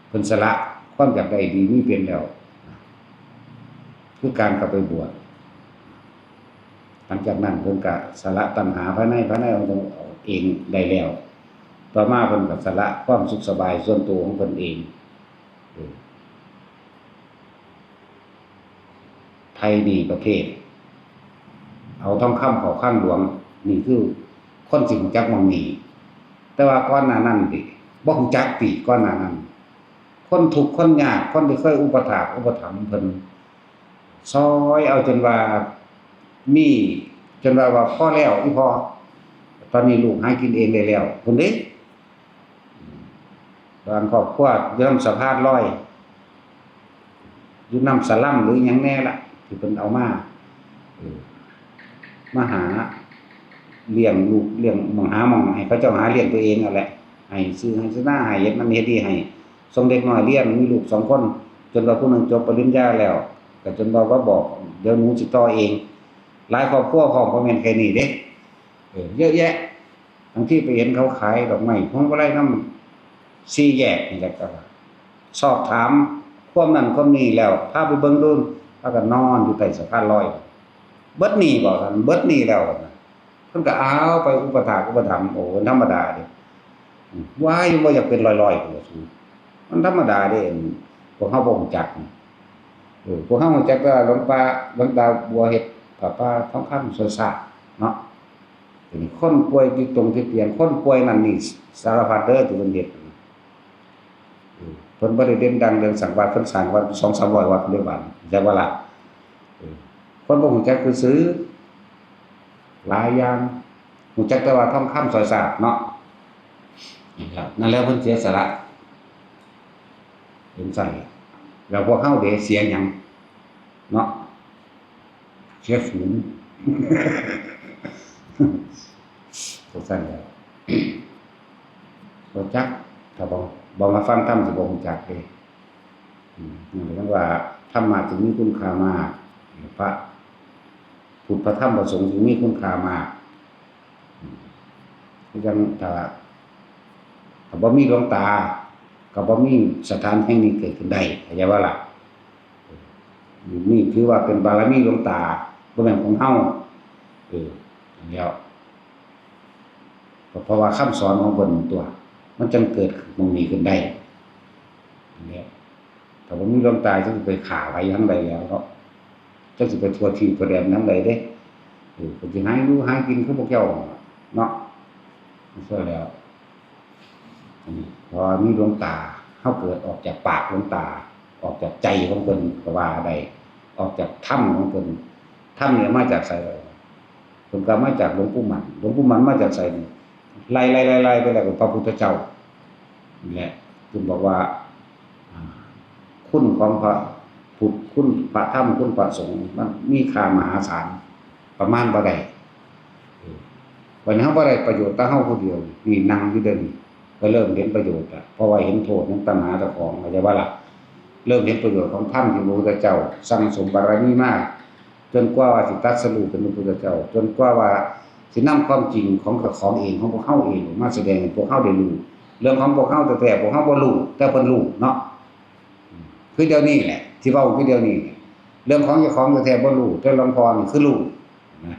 เพิ่นสละความอยากได้ดีมีเป็นแล้วคือการกลับไปบวชหลังจากนั้นเพิ่นก็สละตัณหาภายในของตนเองได้แล้วต่อมาเพิ่นก็สละความสุขสบายส่วนตัวของเพิ่นเองไทยนี่ประเทศเอาทองคำเข้าข้างหลวงนี่คือคนสิรู้จักหม้องนี้แต่ว่าก่อนหน้านั้นดิบ่รู้จักติก่อนหน้านั้นคนทุกข์คนยากคนที่เคยอุปถากอุปถัมภ์เพิ่นซอยเอาจนว่ามีจนว่าพอแล้วอีพอตอนนี้ลูกหากินเองได้แล้วพุ่นเด้ตอนครอบครัวอยู่นำสะพานลอยอยู่นำสลัมหรือหยังแน่ล่ะที่เพิ่นเอามาหาเลี้ยงลูกเลี้ยงหม่องหาหม่องให้เขาเจ้าหาเลี้ยงตัวเองนั่นแหละให้ซื้อให้ซื้อหน้าให้เฮ็ดมันเฮ็ดดีให้ส่งเด็กน้อยเรียนมีลูก2คนจนว่าผู้นึงจบปริญญาแล้วก็จนว่าบอกเดี๋ยวหนูสิต่อเองหลายครอบครัวของบ่แม่นแค่นี้เด้เยอะแยะบางทีไปเห็นเขาขายดอกไม้พวงมาลัยนำ4แยกนี่แหละก็สอบถามความนั้นความนี้แล้วพาไปเบิ่งดูพากันนอนอยู่ใต้สะพานลอยเบิดหนี้บ่ซั่นเบิดหนี้แล้วเพิ่นก็เอาไปอุปถากอุปถัมภ์โอ้ธรรมดาเด้ว่าอยู่บ่อยากเป็นร้อยๆพุ่นล่ะสู้มันธรรมดาเด้พวกเฮาบ่รู้จักพวกเฮารู้จักว่าหลวงตาบัวเฮ็ดผ้าป่าทองคำสวยสะเนาะคนป่วยที่ตรงที่เตียงคนป่วยนั่นนี่สารพัดเด้อที่เพิ่นเฮ็ดเพิ่นบ่ได้เด่นดังเรื่องสังวาสเพิ่นสร้างวัด 2-300 วัดเด้อบัดจักว่าล่ะคนบ่รู้จักคือซื้อหลายอย่างรู้จักแต่ว่าทองคำสวยสะเนาะนะครับนั่นแล้วเพิ่นเสียสละเป็นซั่นแล้วพวกเฮาเด้เสียหยังเนาะเสียฝูงพวกซั่นแล้วบ่จักถ้าบ่มาฟังธรรมสิบ่รู้จักเด้นั่นแปลว่าธรรมะจึงมีคุณค่ามากพระพุทธพระธรรมพระสงฆ์จึงมีคุณค่ามากคือจังถ้าบ่มีหลวงตาก็บ่มีสถานแห่งนี้เกิดขึ้นได้เข้าใจว่าล่ะนี่ถือว่าเป็นบารมีหลวงตาบ่แม่นของเฮาแล้วก็เพราะว่าคำสอนของเพิ่นตัวมันจึงเกิดตรงนี้ขึ้นได้เนี่ยถ้าบ่มีหลวงตาจะสิไปฆ่าไว้ทั้งใดแล้วเนาะจะสิไปทั่วที่ทั่วแดนทั้งใดเด้เพิ่นสิหาอยู่หากินคือพวกเจ้าเนาะเสียแล้วพอมีหลวงตาเฮาเกิดออกจากปากหลวงตาออกจากใจของเพิ่นก็ว่าได้ออกจากถ้ำของเพิ่นถ้ำเนี่ยมาจากไสเพิ่นก็มาจากหลวงปู่หมันมาจากไสไล่ๆๆไปแล้วก็พระพุทธเจ้านี่แหละจึงบอกว่าคุณของพระพุทธคุณพระธรรมคุณพระสงฆ์มันมีค่ามหาศาลประมาณบ่ได้วันนี้เฮาบ่ได้ประโยชน์แต่เฮาผู้เดียวนี่นั่งอยู่เด้อนี่ ก็เริ่มเห็นประโยชน์ละเพราะว่าเห็นโทษของตัณหาเจ้าของเข้าใจบ่ล่ะเริ่มเห็นประโยชน์ของธรรมที่พระพุทธเจ้าสั่งสมบารมีมาจนกว่าสิตรัสรู้เป็นพระพุทธเจ้าจนกว่าสินำความจริงของของเองของพวกเฮาเองมาแสดงให้พวกเฮาได้รู้เรื่องของพวกเฮาแต่พวกเฮาบ่รู้แต่เพิ่นรู้เนาะคือเดี๋ยวนี้แหละที่เว้าคือเดี๋ยวนี้เรื่องของเจ้าของแท้ๆบ่รู้แต่หลวงพ่อนี่คือรู้นะ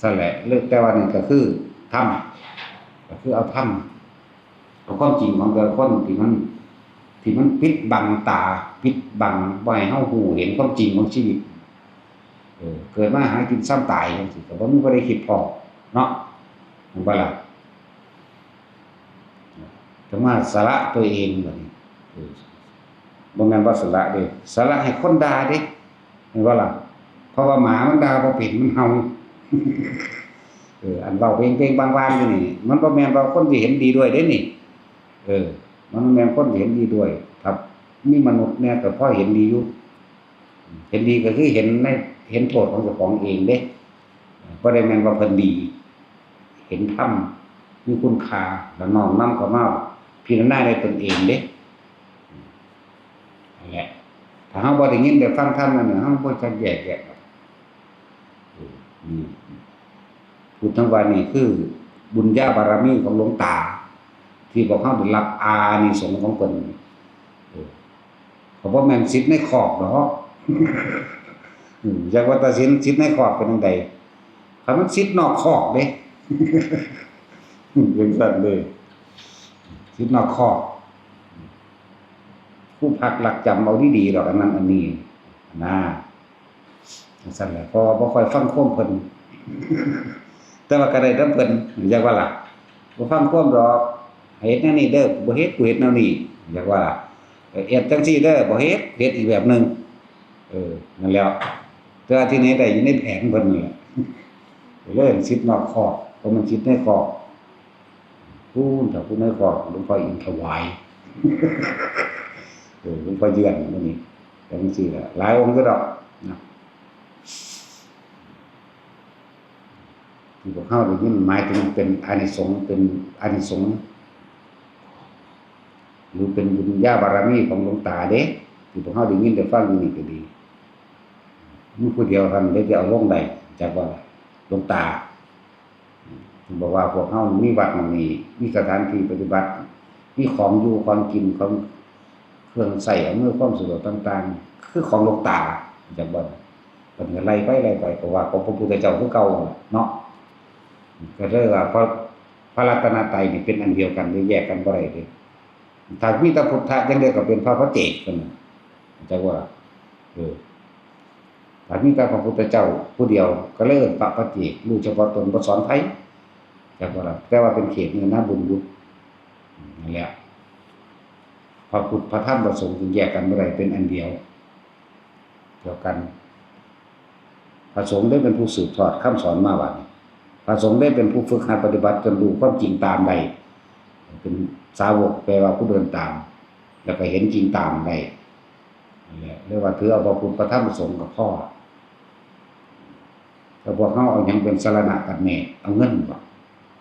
ซั่นแหละเรื่องแต่ว่านี่ก็คือธรรมก็คือเอาธรรมเอาความจริงของแต่ละคนที่มันปิดบังตาปิดบังบ่ให้เฮาฮู้เห็นความจริงของชีวิตเกิดมาหากินซ้ำตายจังซี่ก็บ่มีบ่ได้คิดพอเนาะเห็นบ่ล่ะถึงมาสละตัวเองบัดนี้บ่แม่นว่าสละเด้สละให้คนด่าเด้เห็นบ่ล่ะเพราะว่าหมามันด่าบ่เป็นมันเห่าอันเว้าเป้งๆบางๆอยู่นี่มันบ่แม่นว่าคนที่เห็นดีด้วยเด้นี่มันแม่นคนที่เห็นดีด้วยครับมีมนุษย์เนี่ยก็พอเห็นดีอยู่เห็นดีก็คือเห็นโทษของเจ้าของเองเด้บ่ได้แม่นว่าเพิ่นดีเห็นธรรมมีคุณค่าแล้วน้อมนำเข้ามาพิจารณาได้ตนเองเด้นั่นแหละถ้าเฮาบ่ได้ยินได้ฟังธรรมนั่นน่ะเฮาบ่จักแยกแยะพูดทั้งวันนี้คือบุญญาบารมีของหลวงตาที่พวกเฮาได้รับอานิสงส์ของเพิ่นเขาบ่แม่นสิทธิ์ในครอบดอกจักว่าแต่สิทธิ์ในครอบเป็นจังได๋คันมันสิทธิ์นอกคอกเด้เป็นซั่นเลยสิทธิ์นอกคอกผู้พักหลักจำเอาดีๆดอกอันนั้นอันนี้นะจังซั่นแหละเพราะบ่ค่อยฟังความเพิ่นแต่ว่าก็ได้นำเพิ่นอยากว่าล่ะบ่ฟังความดอกเฮ็ดแนวนี้เด้อบ่เฮ็ดกูเฮ็ดแนวนี้อยากว่าล่ะเฮ็ดจังซี่เด้อบ่เฮ็ดอีกแบบนึงนั่นแหละแต่ว่าที่นี้ได้อยู่ในแผนเพิ่นนี่แหละเลยสิทธิ์นอกคอกเพราะมันสิทธิ์ในคอกถ้าผู้ในคอกหลวงพ่ออินถวายหลวงพ่อเยือนมื้อนี้จังซี่ล่ะหลายองค์ก็ดอกนะที่พวกเฮาได้ยินหมายถึงเป็นอานิสงส์หรือเป็นบุญญาบารมีของหลวงตาเด้ที่พวกเฮาได้ยินได้ฟังอยู่นี่ก็ดีมีผู้เดียวท่านได้เอาลงได้จักว่าหลวงตาบอกว่าพวกเฮามีวัดมั่งนี้มีสถานที่ปฏิบัติมีของอยู่ของกินของเครื่องใช้อำนวยความสะดวกต่างๆคือของหลวงตาจักว่าเพิ่นก็ไล่ไปก็ว่าของพระพุทธเจ้าคือเก่าเนาะก็เลยว่าเพราะพระรัตนตรัยนี่เป็นอันเดียวกันแยกกันบ่ได้เด้ถ้ามีแต่พุทธะจังได๋ก็เป็นพระเจกพุ่นน่ะจักว่าถ้ามีแต่พระพุทธเจ้าผู้เดียวก็เลยพระเจกรู้เฉพาะตนบ่สอนไผจักว่าล่ะแต่ว่าเป็นเขตเนื้อนาบุญอยู่นั่นแหละพระพุทธพระธรรมพระสงฆ์จึงแยกกันบ่ได้เป็นอันเดียวกันพระสงฆ์ได้เป็นผู้สืบทอดคำสอนมาว่าพระสงฆ์ได้เป็นผู้ฝึกหัดปฏิบัติจนรู้ความจริงตามได้เป็นสาวกแปลว่าผู้เดินตามแล้วก็เห็นจริงตามได้นั่นแหละเรียกว่าถือเอาพระพุทธพระธรรมพระสงฆ์กับพ่อถ้าพวกเฮาเอาหยังเป็นสรณะกันแน่เอาเงินบ่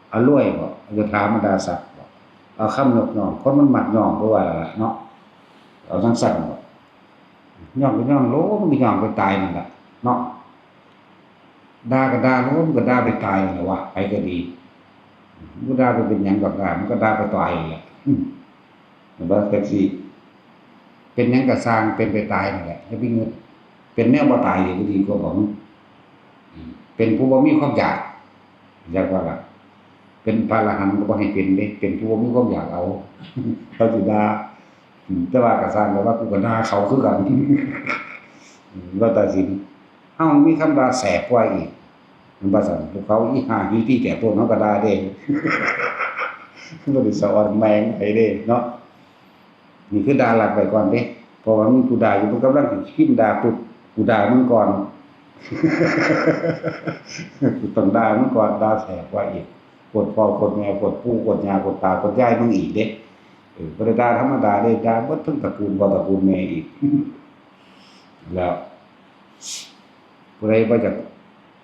เอารวยบ่เอายศถาบรรดาศักดิ์บ่เอาคำนบน้อมคนมันมักย่องเพราะว่าล่ะเนาะเอาจังซั่นบ่ย่องก็ย่องโลมันก็ย่องไปตายนั่นล่ะเนาะด่าก็ด่าโลมันก็ด่าไปตายนั่นแหละวะไปก็ดีบ่ด่าไปเป็นหยังดอกมันก็ด่าไปตายนั่นแหละบ่แท็กซี่เป็นหยังก็สร้างเป็นไปตายนั่นแหละอย่าไปเงินเป็นแนวบ่ตายดีกว่าบ่เป็นผู้บ่มีความอยากว่าล่ะเป็นพระอรหันต์ก็บ่ให้เป็นเด้เป็นผู้บ่มีความอยากเอาเขาสิด่าแต่ว่าก็สร้างว่ากูก็ด่าเขาคือกันว่าตัดสินเฮามีคำด่าแสบกว่าอีกมันบ่ซั่นพวกเขาอีห่าอีที่แก่ต้นเฮาก็ด่าเด้บ่ได้สอนแมงไผเด้เนาะนี่คือด่าหลักไปก่อนเด้เพราะว่ามีผู้ด่าอยู่มันกำลังสิพิมพ์ด่าปุ๊บกูด่ามึงก่อนกูต้องด่ามึงก่อนด่าแสบกว่าอีกกดพ่อกดแม่กดปู่กดย่ากดตากดยายมึงอีกเด้บ่ได้ด่าธรรมดาเด้ด่าเบิดทั้งตระกูลบ่ตระกูลแม่อีกแล้วผู้ใดบ่จะ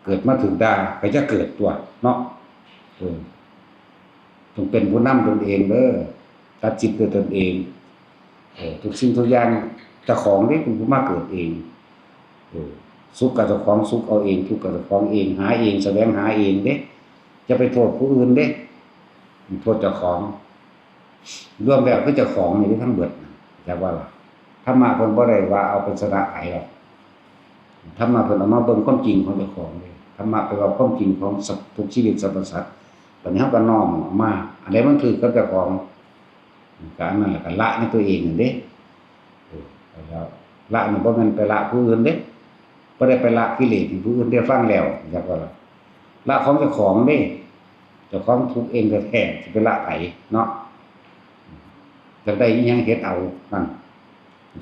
เกิดมาถึงด่าก็จะเกิดตัวเนาะ ต้องเป็นผู้นำตนเองเด้อตัดจิตด้วยตนเองทุกสิ่งทุกอย่างเจ้าของนี่เป็นผู้มาเกิดเองสุขกับเจ้าของสุขเอาเองทุกข์กับเจ้าของเองหาเองแสวงหาเองเด้จะไปโทษผู้อื่นเด้โทษเจ้าของรวมแล้วคือเจ้าของนี่ทั้งเบิดจักว่าล่ะธรรมะเพิ่นบ่ได้ว่าเอาเป็นสระไอหรอกธรรมะเพิ่นเอามาเบิ่งความจริงของเจ้าของเลยธรรมะเป็นว่าความจริงของทุกชีวิตสรรพสัตว์บัดนี้เฮาก็น้อมออกมาอันใดมันคือกับเจ้าของก็อันนั้นแหละก็ละในตัวเองนั่นเด้แล้วละนี่บ่แม่นไปละผู้อื่นเด้บ่ได้ไปละกิเลสที่ผู้อื่นได้ฟังแล้วจักว่าล่ะละของเจ้าของเด้เจ้าของทุกข์เองแท้ๆสิไปละไผเนาะจักได้อิหยังเฮ็ดเอานั่น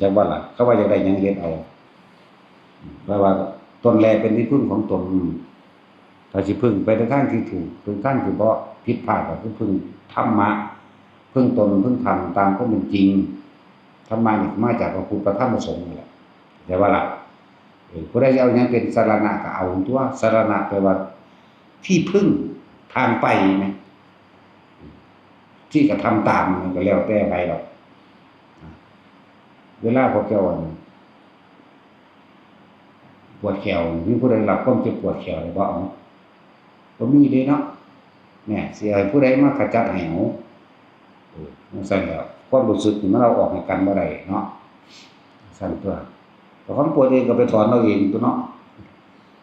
จักว่าล่ะเขาว่าจักได้หยังเฮ็ดเอาเพราะว่าตนแลเป็นที่พึ่งของตนถ้าสิพึ่งไปในทางที่ถูกพึ่งทางที่บ่ผิดพลาดก็คือพึ่งธรรมะพึ่งตนพึ่งธรรมตามความเป็นจริงธรรมะนี่มาจากพระพุทธพระธรรมพระสงฆ์นี่แหละแต่ว่าล่ะผู้ใดจะเอาหยังเป็นสรณะก็เอาตัวสรณะแปลว่าที่พึ่งทางไปไหมที่กระทำตามมันก็แล้วแต่ไปหรอกเวลาพวกเจ้าปวดแขวมีผู้ใดรับความเจ็บปวดแขวหรือบ่เอาบ่มีเด้เนาะเนี่ยสิให้ผู้ใดมาขจัดให้เอามันสั่นแล้วความรู้สึกนี่มันเราออกให้กันบ่ได้เนาะสั่นตัวพอความปวดเองก็ไปถอนเอาเองตัวเนาะ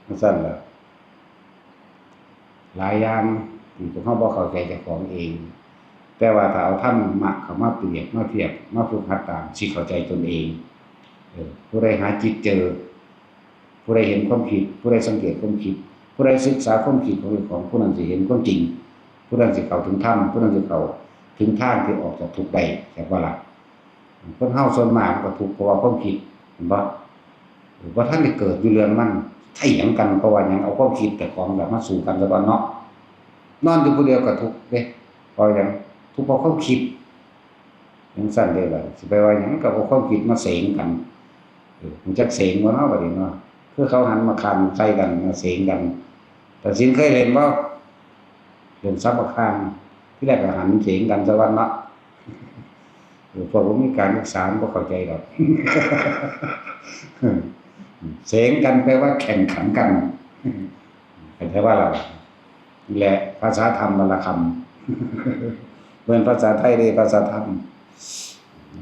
มันสั่นแล้วหลายอย่างที่พวกเฮาบ่เข้าใจเจ้าของเองแต่ว่าถ้าเอาธรรมะเข้ามาเปรียบมาเทียบมาฝึกหัดตามสิเข้าใจตนเองผู้ใดหาจิตเจอผู้ใดเห็นความผิดผู้ใดสังเกตความผิดผู้ใดศึกษาความผิดของผู้นั้นสิเห็นความจริงผู้นั้นสิเข้าถึงธรรมผู้นั้นสิเข้าถึงทางที่ออกจากทุกข์ได้จักว่าล่ะคนเฮาส่วนมากก็ทุกข์เพราะว่าความผิดเห็นบ่ว่าท่านได้เกิดอยู่เรื่องมันเถียงกันเพราะว่าหยังเอาความคิดแต่ของแบบมาสู่กันซะบ่เนาะนอนอยู่ผู้เดียวก็ทุกข์เด้เพราะหยังทุกข์เพราะความคิดจังซั่นเด้ล่ะสิไปว่าหยังก็เอาความคิดมาเสงกันมันจักเสงบ่เนาะบัดนี้เนาะคือเขาหันมาคันใส่กันมาเสงกันแต่สินเคยเล่นบ่เล่นซับบักคางที่แรกก็หันเสงกันซะวันเนาะพวกผมมีการศึกษาบ่เข้าใจดอกเสงกันแปลว่าแข่งขันกันเข้าใจว่าล่ะนี่แหละภาษาธรรมวรรณคำเหมือนภาษาไทยได้ภาษาธรรม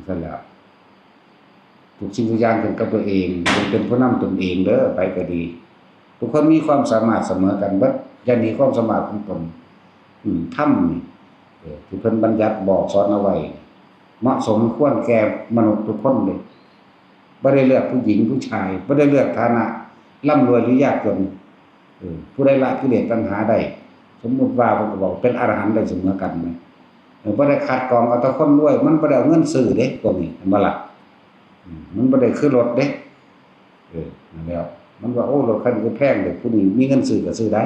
นั่นแหละทุกสิ่งทุกอย่างขึ้นกับตัวเองเป็นผู้นำตนเองเด้อไปก็ดีทุกคนมีความสามารถเสมอกันเบิดอย่าหนีความสามารถของตนธรรมนี่ที่เพิ่นบัญญัติบอกสอนเอาไว้เหมาะสมควรแก่มนุษย์ทุกคนเลยบ่ได้เลือกผู้หญิงผู้ชายบ่ได้เลือกฐานะร่ำรวยหรือยากจนผู้ใดละกิเลสตัณหาได้สมมุติว่าเพิ่นก็บอกเป็นอรหันต์ได้เสมอกันมั้ยบ่ได้คัดกรองเอาแต่คนรวยมันบ่ได้เอาเงินซื้อเด้พวกนี้เห็นบ่ล่ะมันบ่ได้คือรถเด้นั่นแล้วมันว่าโอ้รถคันนี้แพงเด้ผู้นี้มีเงินซื้อก็ซื้อได้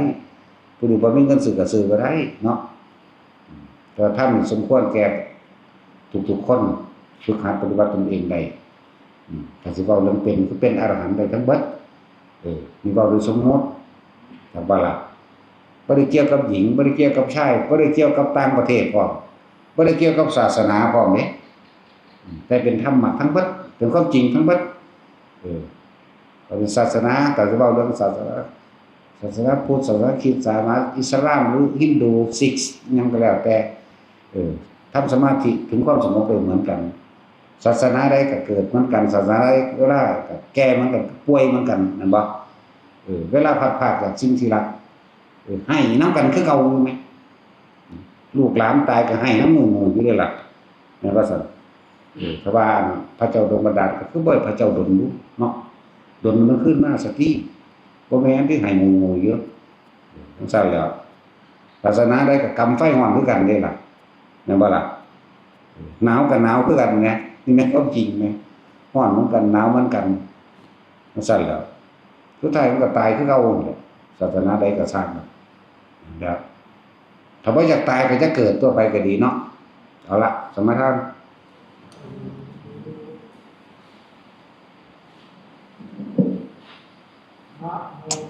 ผู้นี้บ่มีเงินซื้อก็ซื้อบ่ได้เนาะแต่ท่านสมควรแก่ทุกๆคนฝึกหัดปฏิบัติตนเองได้ถ้าสิเว้าเรื่องเป็นคือเป็นอรหันต์ได้ทั้งเบิดนี่เว้าโดยสมมุติจักว่าล่ะบ่ได้เกี่ยวกับหญิงบ่ได้เกี่ยวกับชายบ่ได้เกี่ยวกับต่างประเทศพร้อมบ่ได้เกี่ยวกับศาสนาพร้อมเด้แต่เป็นธรรมะทั้งเบิดเป็นความจริงทั้งเบิดเป็นศาสนาก็จะเว้าเรื่องศาสนาพุทธศาสนาคริสต์ศาสนาอิสลามหรือฮินดูซิกหยังก็แล้วแต่ทำสมาธิถึงความสงบเหมือนกันศาสนาใดก็เกิดเหมือนกันศาสนาใดเวลาก็แก่เหมือนกันป่วยเหมือนกันนั่นบ่เวลาพัดพรากจากสิ่งที่รักให้นำกันคือเก่าอยู่มั้ยลูกหลานตายก็ให้นำหมู่อยู่เด้ล่ะแม่นว่าซั่นถ้าว่าพระเจ้าดลบันดาลก็คือบ่ให้พระเจ้าดลอยู่เนาะดลมันขึ้นมาสักทีบ่แม่นที่ให้หมู่ๆเยอะจังซั่นแล้วศาสนาใดก็กำไฟร้อนคือกันเด้ล่ะแม่นบ่ล่ะหนาวก็หนาวคือกันไงนี่แม่นความจริงแม่ร้อนเหมือนกันหนาวเหมือนกันจังซั่นแล้วสุดท้ายมันก็ตายคือเก่านั่นแหละศาสนาใดก็สร้างแล้วถ้าบ่อยากตายก็จะเกิดตัวไปก็ดีเนาะเอาล่ะสมทานนะโม